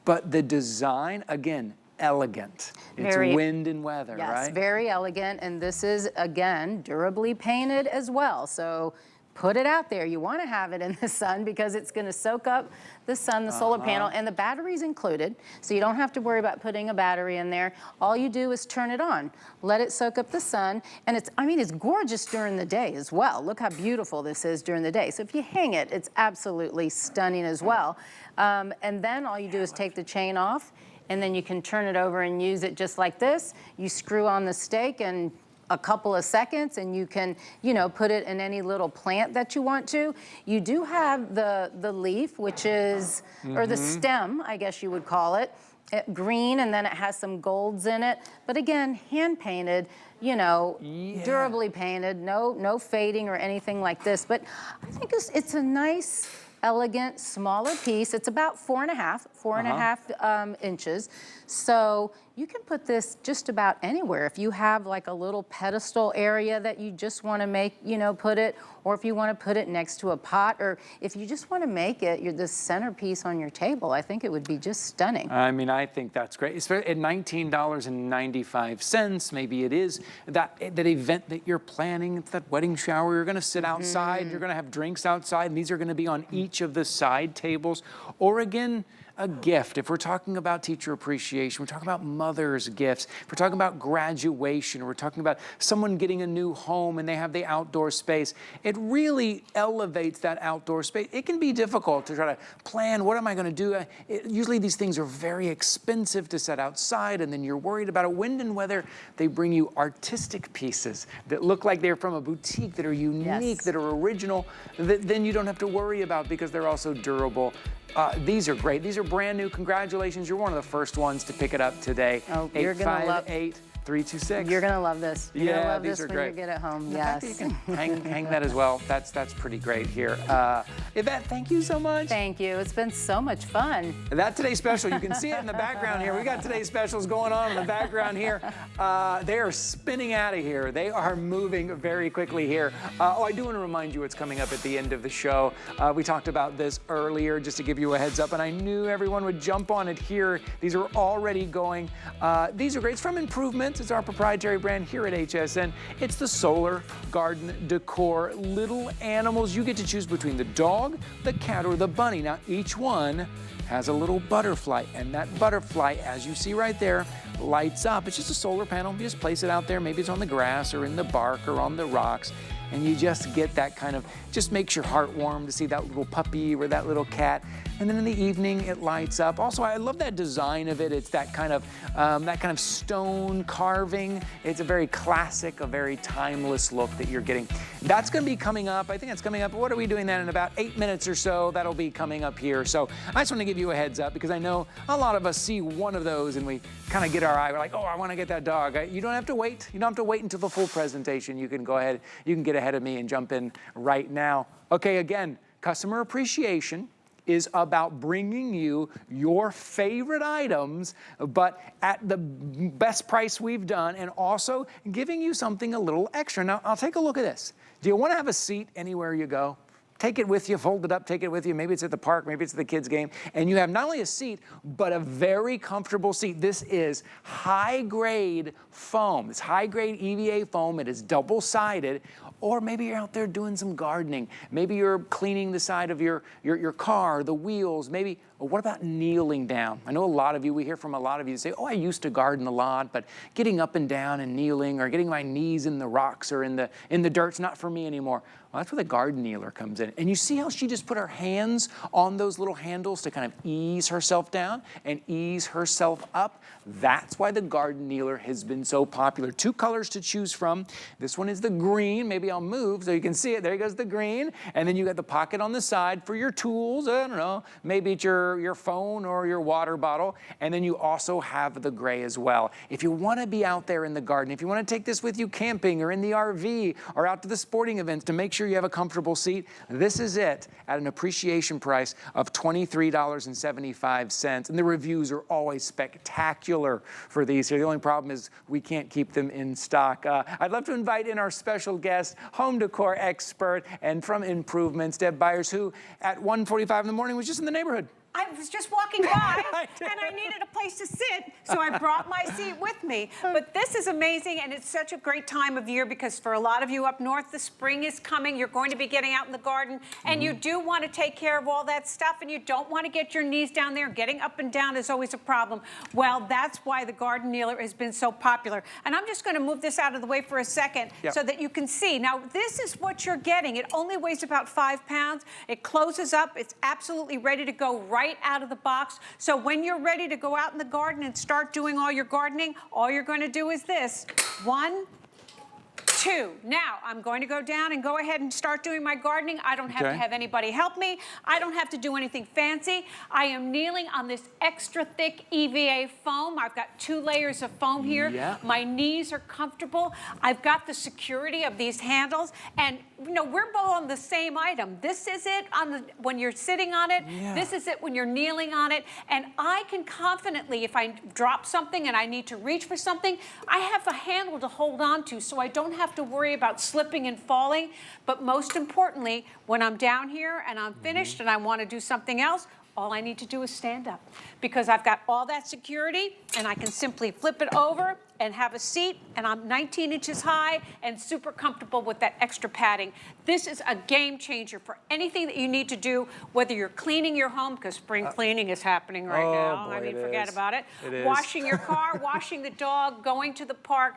But the design, again, elegant. It's Very- wind and weather, Yes, right? very elegant, and this is, again, durably painted as well. So put it out there. You want to have it in the sun because it's going to soak up the sun, the solar panel, and the battery's included, so you don't have to worry about putting a battery in there. All you do is turn it on, let it soak up the sun, and it's, I mean, it's gorgeous during the day as well. Look how beautiful this is during the day. So if you hang it, it's absolutely stunning as well. And then all you do is take the chain off, and then you can turn it over and use it just like this. You screw on the stake and a couple of seconds, and you can, you know, put it in any little plant that you want to. You do have the leaf, which is, or the stem, I guess you would call it, green, and then it has some golds in it. But again, hand painted, you know, durably painted, no fading or anything like this. But I think it's a nice, elegant, smaller piece. It's about 4.5 inches. So you can put this just about anywhere. If you have like a little pedestal area that you just want to make, you know, put it, or if you want to put it next to a pot, or if you just want to make it the centerpiece on your table, I think it would be just stunning. I mean, I think that's great. It's at $19.95. Maybe it is that event that you're planning. It's that wedding shower. You're going to sit outside. You're going to have drinks outside, and these are going to be on each of the side tables. Or again, a gift. If we're talking about teacher appreciation, we're talking about mother's gifts, if we're talking about graduation, or we're talking about someone getting a new home and they have the outdoor space, it really elevates that outdoor space. It can be difficult to try to plan, what am I going to do? Usually these things are very expensive to set outside, and then you're worried about it. Wind and weather, they bring you artistic pieces that look like they're from a boutique, that are unique, that are original, that then you don't have to worry about because they're also durable. These are great. These are brand new. Congratulations. You're one of the first ones to pick it up today. Oh, you're going to love 858-326. You're going to love this. You're going to love these this are when great. you get it home. The Yes. fact that you can hang that as well. That's pretty great here. Yvette, thank you so much. Thank you. It's been so much fun. That today's special, you can see it in the background here. We got today's specials going on in the background here. They are spinning out of here. They are moving very quickly here. I do want to remind you what's coming up at the end of the show. We talked about this earlier just to give you a heads up, and I knew everyone would jump on it here. These are already going. These are great. It's from Improvements. It's our proprietary brand here at HSN. It's the solar garden decor. Little animals. You get to choose between the dog, the cat, or the bunny. Now, each one has a little butterfly, and that butterfly, as you see right there, lights up. It's just a solar panel. You just place it out there. Maybe it's on the grass or in the bark or on the rocks, and you just get that kind of, just makes your heart warm to see that little puppy or that little cat. And then in the evening, it lights up. Also, I love that design of it. It's that kind of stone carving. It's a very classic, a very timeless look that you're getting. That's going to be coming up. I think it's coming up. What are we doing that in about 8 minutes or so? That'll be coming up here. So I just want to give you a heads up because I know a lot of us see one of those and we kind of get our eye. We're like, oh, I want to get that dog. You don't have to wait. You don't have to wait until the full presentation. You can go ahead. You can get ahead of me and jump in right now. Okay, again, customer appreciation is about bringing you your favorite items, but at the best price we've done, and also giving you something a little extra. Now, I'll take a look at this. Do you want to have a seat anywhere you go? Take it with you, fold it up, take it with you. Maybe it's at the park, maybe it's at the kids' game. And you have not only a seat, but a very comfortable seat. This is high-grade foam. It's high-grade EVA foam. It is double-sided. Or maybe you're out there doing some gardening. Maybe you're cleaning the side of your car, the wheels. Maybe, what about kneeling down? I know a lot of you, we hear from a lot of you say, oh, I used to garden a lot, but getting up and down and kneeling or getting my knees in the rocks or in the dirt's not for me anymore. Well, that's where the garden kneeler comes in. And you see how she just put her hands on those little handles to kind of ease herself down and ease herself up? That's why the garden kneeler has been so popular. 2 colors to choose from. This one is the green. Maybe I'll move so you can see it. There goes the green. And then you got the pocket on the side for your tools. I don't know, maybe it's your phone or your water bottle. And then you also have the gray as well. If you want to be out there in the garden, if you want to take this with you camping or in the RV or out to the sporting events to make sure you have a comfortable seat, this is it at an appreciation price of $23.75. And the reviews are always spectacular for these here. The only problem is we can't keep them in stock. I'd love to invite in our special guest, home decor expert and from Improvements, Deb Byers, who at 1:45 in the morning was just in the neighborhood. I was just walking by and I needed a place to sit, so I brought my seat with me. But this is amazing, and it's such a great time of year because for a lot of you up north, the spring is coming. You're going to be getting out in the garden, and you do want to take care of all that stuff, and you don't want to get your knees down there. Getting up and down is always a problem. Well, that's why the garden kneeler has been so popular. And I'm just going to move this out of the way for a second so that you can see. Now, this is what you're getting. It only weighs about 5 pounds. It closes up. It's absolutely ready to go right out of the box. So when you're ready to go out in the garden and start doing all your gardening, all you're going to do is this. 1, 2. Now, I'm going to go down and go ahead and start doing my gardening. I don't have to have anybody help me. I don't have to do anything fancy. I am kneeling on this extra thick EVA foam. I've got 2 layers of foam here. My knees are comfortable. I've got the security of these handles. And, you know, we're both on the same item. This is it on the, when you're sitting on it. This is it when you're kneeling on it. And I can confidently, if I drop something and I need to reach for something, I have a handle to hold on to so I don't have to worry about slipping and falling. But most importantly, when I'm down here and I'm finished and I want to do something else, all I need to do is stand up because I've got all that security and I can simply flip it over and have a seat, and I'm 19 inches high and super comfortable with that extra padding. This is a game changer for anything that you need to do, whether you're cleaning your home, because spring cleaning is happening right now. Boy, I mean, forget about it. It Washing your car, washing the dog, going to the park,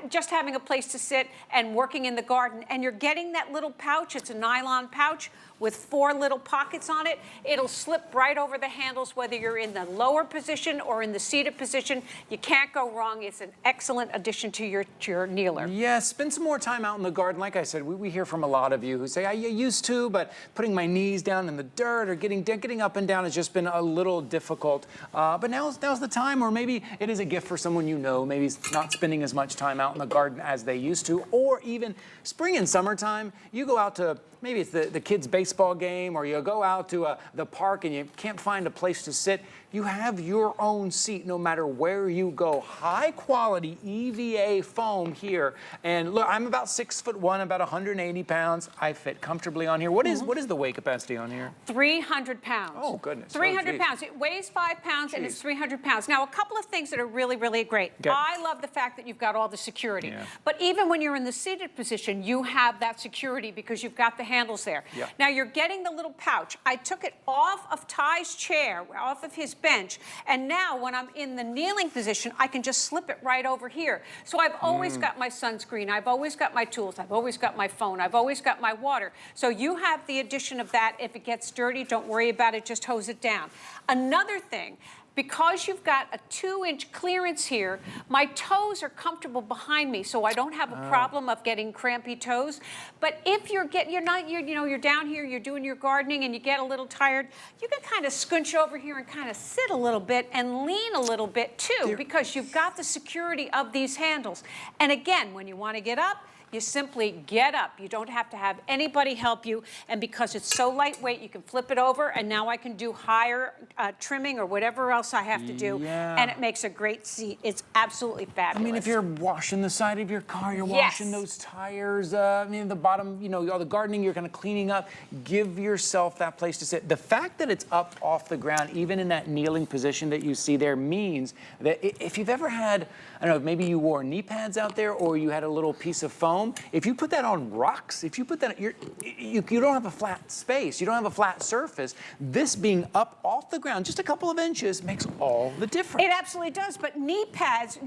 just having a place to sit and working in the garden. And you're getting that little pouch. It's a nylon pouch with 4 little pockets on it. It'll slip right over the handles, whether you're in the lower position or in the seated position. You can't go wrong. It's an excellent addition to your kneeler. Yeah, spend some more time out in the garden. Like I said, we hear from a lot of you who say, I used to, but putting my knees down in the dirt or getting up and down has just been a little difficult. But now's the time, or maybe it is a gift for someone you know, maybe not spending as much time out in the garden as they used to, or even spring and summertime, you go out to, maybe it's the kids' baseball game, or you go out to the park and you can't find a place to sit. You have your own seat no matter where you go. High quality EVA foam here. And look, I'm about 6'1", about 180 pounds. I fit comfortably on here. What is the weight capacity on here? 300 pounds. Oh, goodness. 300 pounds. It weighs 5 pounds and it's 300 pounds. Now, a couple of things that are really, really great. I love the fact that you've got all the security. But even when you're in the seated position, you have that security because you've got the handles there. Now, you're getting the little pouch. I took it off of Ty's chair, off of his bench, and now when I'm in the kneeling position, I can just slip it right over here. So I've always got my sunscreen, I've always got my tools, I've always got my phone, I've always got my water. So you have the addition of that. If it gets dirty, don't worry about it, just hose it down. Another thing, because you've got a 2-inch clearance here, my toes are comfortable behind me, so I don't have a problem of getting crampy toes. But if you're down here, you're doing your gardening and you get a little tired, you can kind of scunch over here and kind of sit a little bit and lean a little bit too, because you've got the security of these handles. And again, when you want to get up, you simply get up. You don't have to have anybody help you. And because it's so lightweight, you can flip it over, and now I can do higher trimming or whatever else I have to do. And it makes a great seat. It's absolutely fabulous. I mean, if you're washing the side of your car, you're washing those tires, I mean, the bottom, all the gardening, you're kind of cleaning up. Give yourself that place to sit. The fact that it's up off the ground, even in that kneeling position that you see there, means that if you've ever had, I don't know, maybe you wore knee pads out there or you had a little piece of foam, if you put that on rocks, if you put that, you don't have a flat space, you don't have a flat surface. This being up off the ground, just a couple of inches, makes all the difference. It absolutely does, but knee pads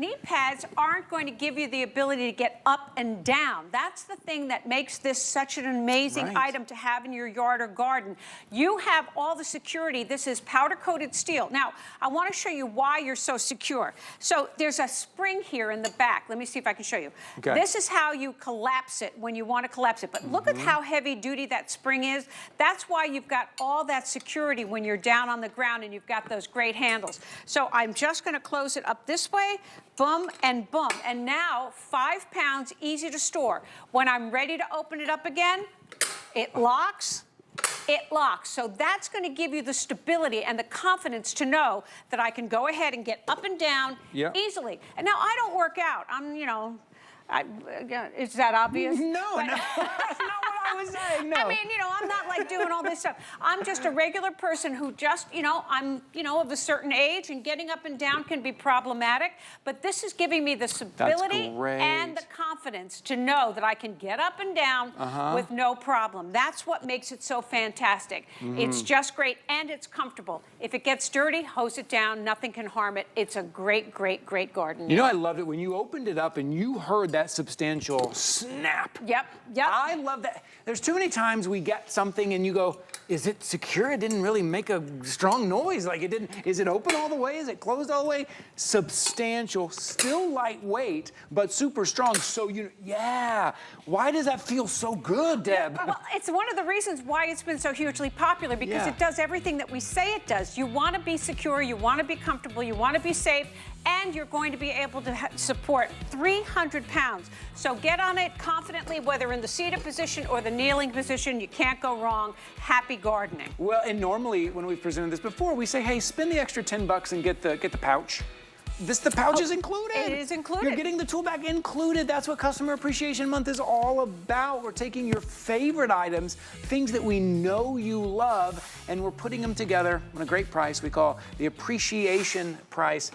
aren't going to give you the ability to get up and down. That's the thing that makes this such an amazing item to have in your yard or garden. You have all the security. This is powder-coated steel. Now, I want to show you why you're so secure. So there's a spring here in the back. Let me see if I can show you. This is how you collapse it when you want to collapse it. But look at how heavy duty that spring is. That's why you've got all that security when you're down on the ground and you've got those great handles. So I'm just going to close it up this way, boom and boom. And now 5 pounds, easy to store. When I'm ready to open it up again, it locks. It locks. So that's going to give you the stability and the confidence to know that I can go ahead and get up and down easily. And now I don't work out. I'm, is that obvious? No, that's not what I I was saying, no. I mean, you know, I'm not like doing all this stuff. I'm just a regular person who just, you know, I'm, you know, of a certain age, and getting up and down can be problematic. But this is giving me the stability and the confidence to know that I can get up and down with no problem. That's what makes it so fantastic. It's just great, and it's comfortable. If it gets dirty, hose it down. Nothing can harm it. It's a great, great, great garden. You know, I loved it when you opened it up and you heard that substantial snap. Yep, yep. I love that. There's too many times we get something and you go, is it secure? It didn't really make a strong noise. Like it didn't, is it open all the way? Is it closed all the way? Substantial, still lightweight, but super strong. So yeah. Why does that feel so good, Deb? Well, it's one of the reasons why it's been so hugely popular, because it does everything that we say it does. You want to be secure, you want to be comfortable, you want to be safe, and you're going to be able to support 300 pounds. So get on it confidently, whether in the seated position or the kneeling position. You can't go wrong. Happy gardening. Well, and normally when we've presented this before, we say, hey, spend the extra $10 and get the pouch. The pouch is included. It is included. You're getting the tool bag included. That's what Customer Appreciation Month is all about. We're taking your favorite items, things that we know you love, and we're putting them together on a great price we call the appreciation price.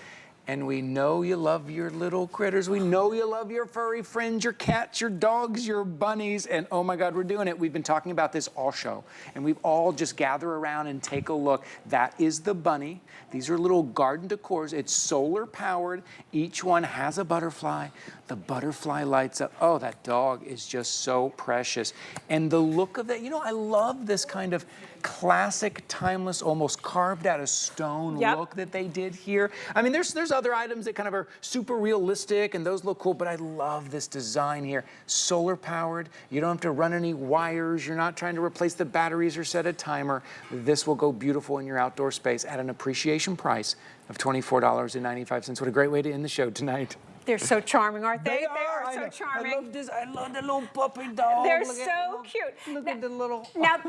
And we know you love your little critters. We know you love your furry friends, your cats, your dogs, your bunnies. And oh my God, we're doing it. We've been talking about this all show. And we've all just gather around and take a look. That is the bunny. These are little garden decors. It's solar powered. Each one has a butterfly. The butterfly lights up. Oh, that dog is just so precious. And the look of it, you know, I love this kind of classic, timeless, almost carved out of stone look that they did here. I mean, there's other items that kind of are super realistic and those look cool, but I love this design here. Solar powered. You don't have to run any wires. You're not trying to replace the batteries or set a timer. This will go beautiful in your outdoor space at an appreciation price of $24.95. What a great way to end the show tonight. They're so charming, aren't they? They are so charming. I love this. I love the little puppy dog. They're so cute. Look at the little. Now,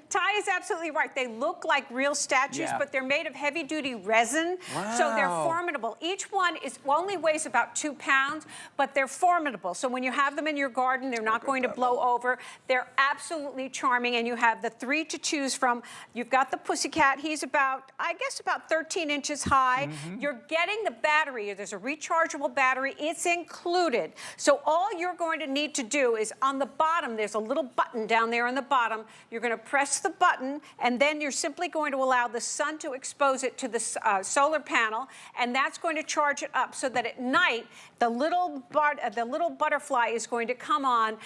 Ty is absolutely right. They look like real statues, but they're made of heavy-duty resin, so they're formidable. Each one only weighs about 2 pounds, but they're formidable. So when you have them in your garden, they're not going to blow over. They're absolutely charming, and you have the 3 to choose from. You've got the pussycat. He's about, I guess, about 13 inches high. You're getting the battery. There's a rechargeable battery. It's included. So all you're going to need to do is on the bottom, there's a little button down there on the bottom. You're going to press the button, and then you're simply going to allow the sun to expose it to the solar panel, and that's going to charge it up so that at night, the little butterfly is going to come on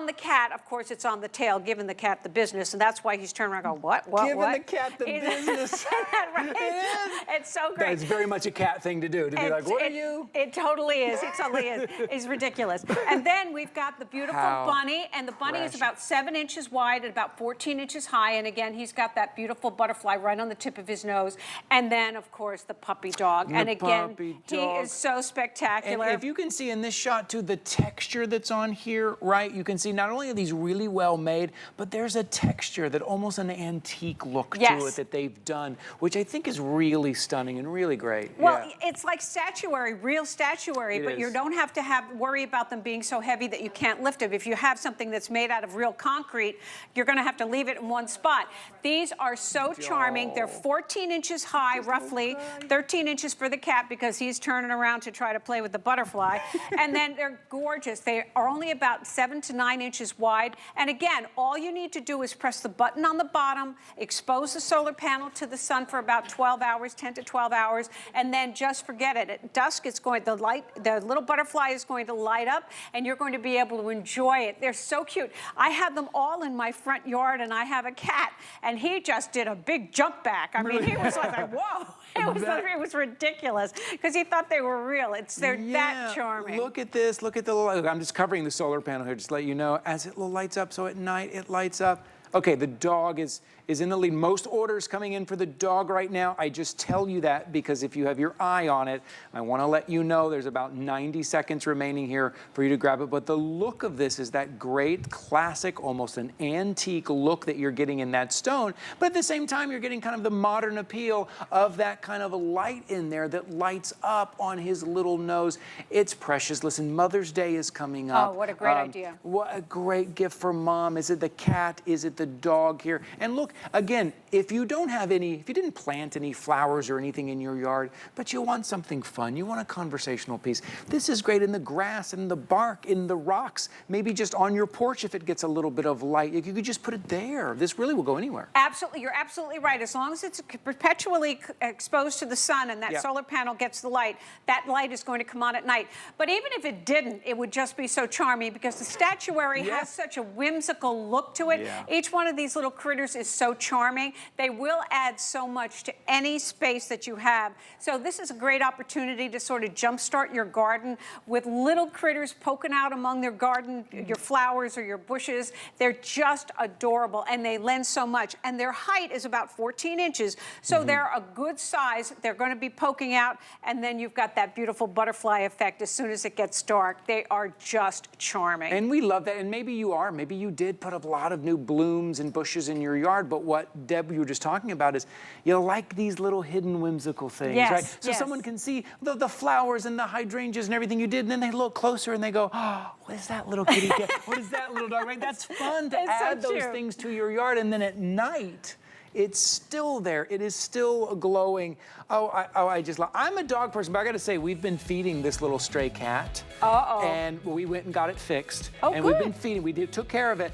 the cat. Of course, it's on the tail, giving the cat the business, and that's why he's turning around and going, what? Giving the cat the business. Isn't that right? It is. It's so great. That's very much a cat thing to do, to be like, what are you? It totally is. It totally is. It's ridiculous. And then we've got the beautiful bunny, and the bunny is about 7 inches wide and about 14 inches high. And again, he's got that beautiful butterfly right on the tip of his nose. And then, of course, the puppy dog. And again, he is so spectacular. And if you can see in this shot, too, the texture that's on here, right? You can see not only are these really well made, but there's a texture that almost an antique look to it that they've done, which I think is really stunning and really great. Well, it's like statuary, real statuary, but you don't have to worry about them being so heavy that you can't lift them. If you have something that's made out of real concrete, you're going to have to leave it in one spot. These are so charming. They're 14 inches high, roughly, 13 inches for the cat because he's turning around to try to play with the butterfly. And then they're gorgeous. They are only about 7 to 9 inches wide. And again, all you need to do is press the button on the bottom, expose the solar panel to the sun for about 12 hours, 10 to 12 hours, and then just forget it. At dusk, the little butterfly is going to light up, and you're going to be able to enjoy it. They're so cute. I have them all in my front yard, and I have a cat, and he just did a big jump back. I mean, he was like, whoa. It was ridiculous because he thought they were real. They're that charming. Look at this. Look at the little. I'm just covering the solar panel here, just to let you know. As it lights up, so at night it lights up. Okay, the dog is in the lead. Most orders coming in for the dog right now. I just tell you that because if you have your eye on it, I want to let you know there's about 90 seconds remaining here for you to grab it. But the look of this is that great classic, almost an antique look that you're getting in that stone. But at the same time, you're getting kind of the modern appeal of that kind of a light in there that lights up on his little nose. It's precious. Listen, Mother's Day is coming up. Oh, what a great idea. What a great gift for mom. Is it the cat? Is it the dog here? And look, again, if you don't have any, if you didn't plant any flowers or anything in your yard, but you want something fun, you want a conversational piece, this is great in the grass, in the bark, in the rocks, maybe just on your porch if it gets a little bit of light. You could just put it there. This really will go anywhere. Absolutely, you're absolutely right. As long as it's perpetually exposed to the sun and that solar panel gets the light, that light is going to come on at night. But even if it didn't, it would just be so charming because the statuary has such a whimsical look to it. Each one of these little critters is so charming. They will add so much to any space that you have. So this is a great opportunity to sort of jumpstart your garden with little critters poking out among their garden, your flowers or your bushes. They're just adorable and they lend so much. And their height is about 14 inches. So they're a good size. They're going to be poking out and then you've got that beautiful butterfly effect as soon as it gets dark. They are just charming. And we love that. And maybe you did put a lot of new blooms and bushes in your yard, but what Deb, you were just talking about is you like these little hidden whimsical things, right? So someone can see the flowers and the hydrangeas and everything you did, and then they look closer and they go, oh, what is that little kitty cat? What is that little dog, right? That's fun to add those things to your yard, and then at night, it's still there. It is still glowing. I'm a dog person, but I gotta say, we've been feeding this little stray cat. And we went and got it fixed. And we've been feeding, took care of it.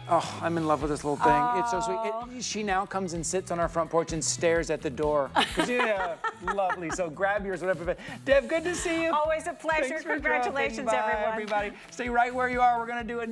Oh, I'm in love with this little thing. It's so sweet. She now comes and sits on our front porch and stares at the door. Lovely. So grab yours, whatever. But Deb, good to see you. Always a pleasure. Congratulations, everyone. Everybody. Stay right where you are. We're gonna do it.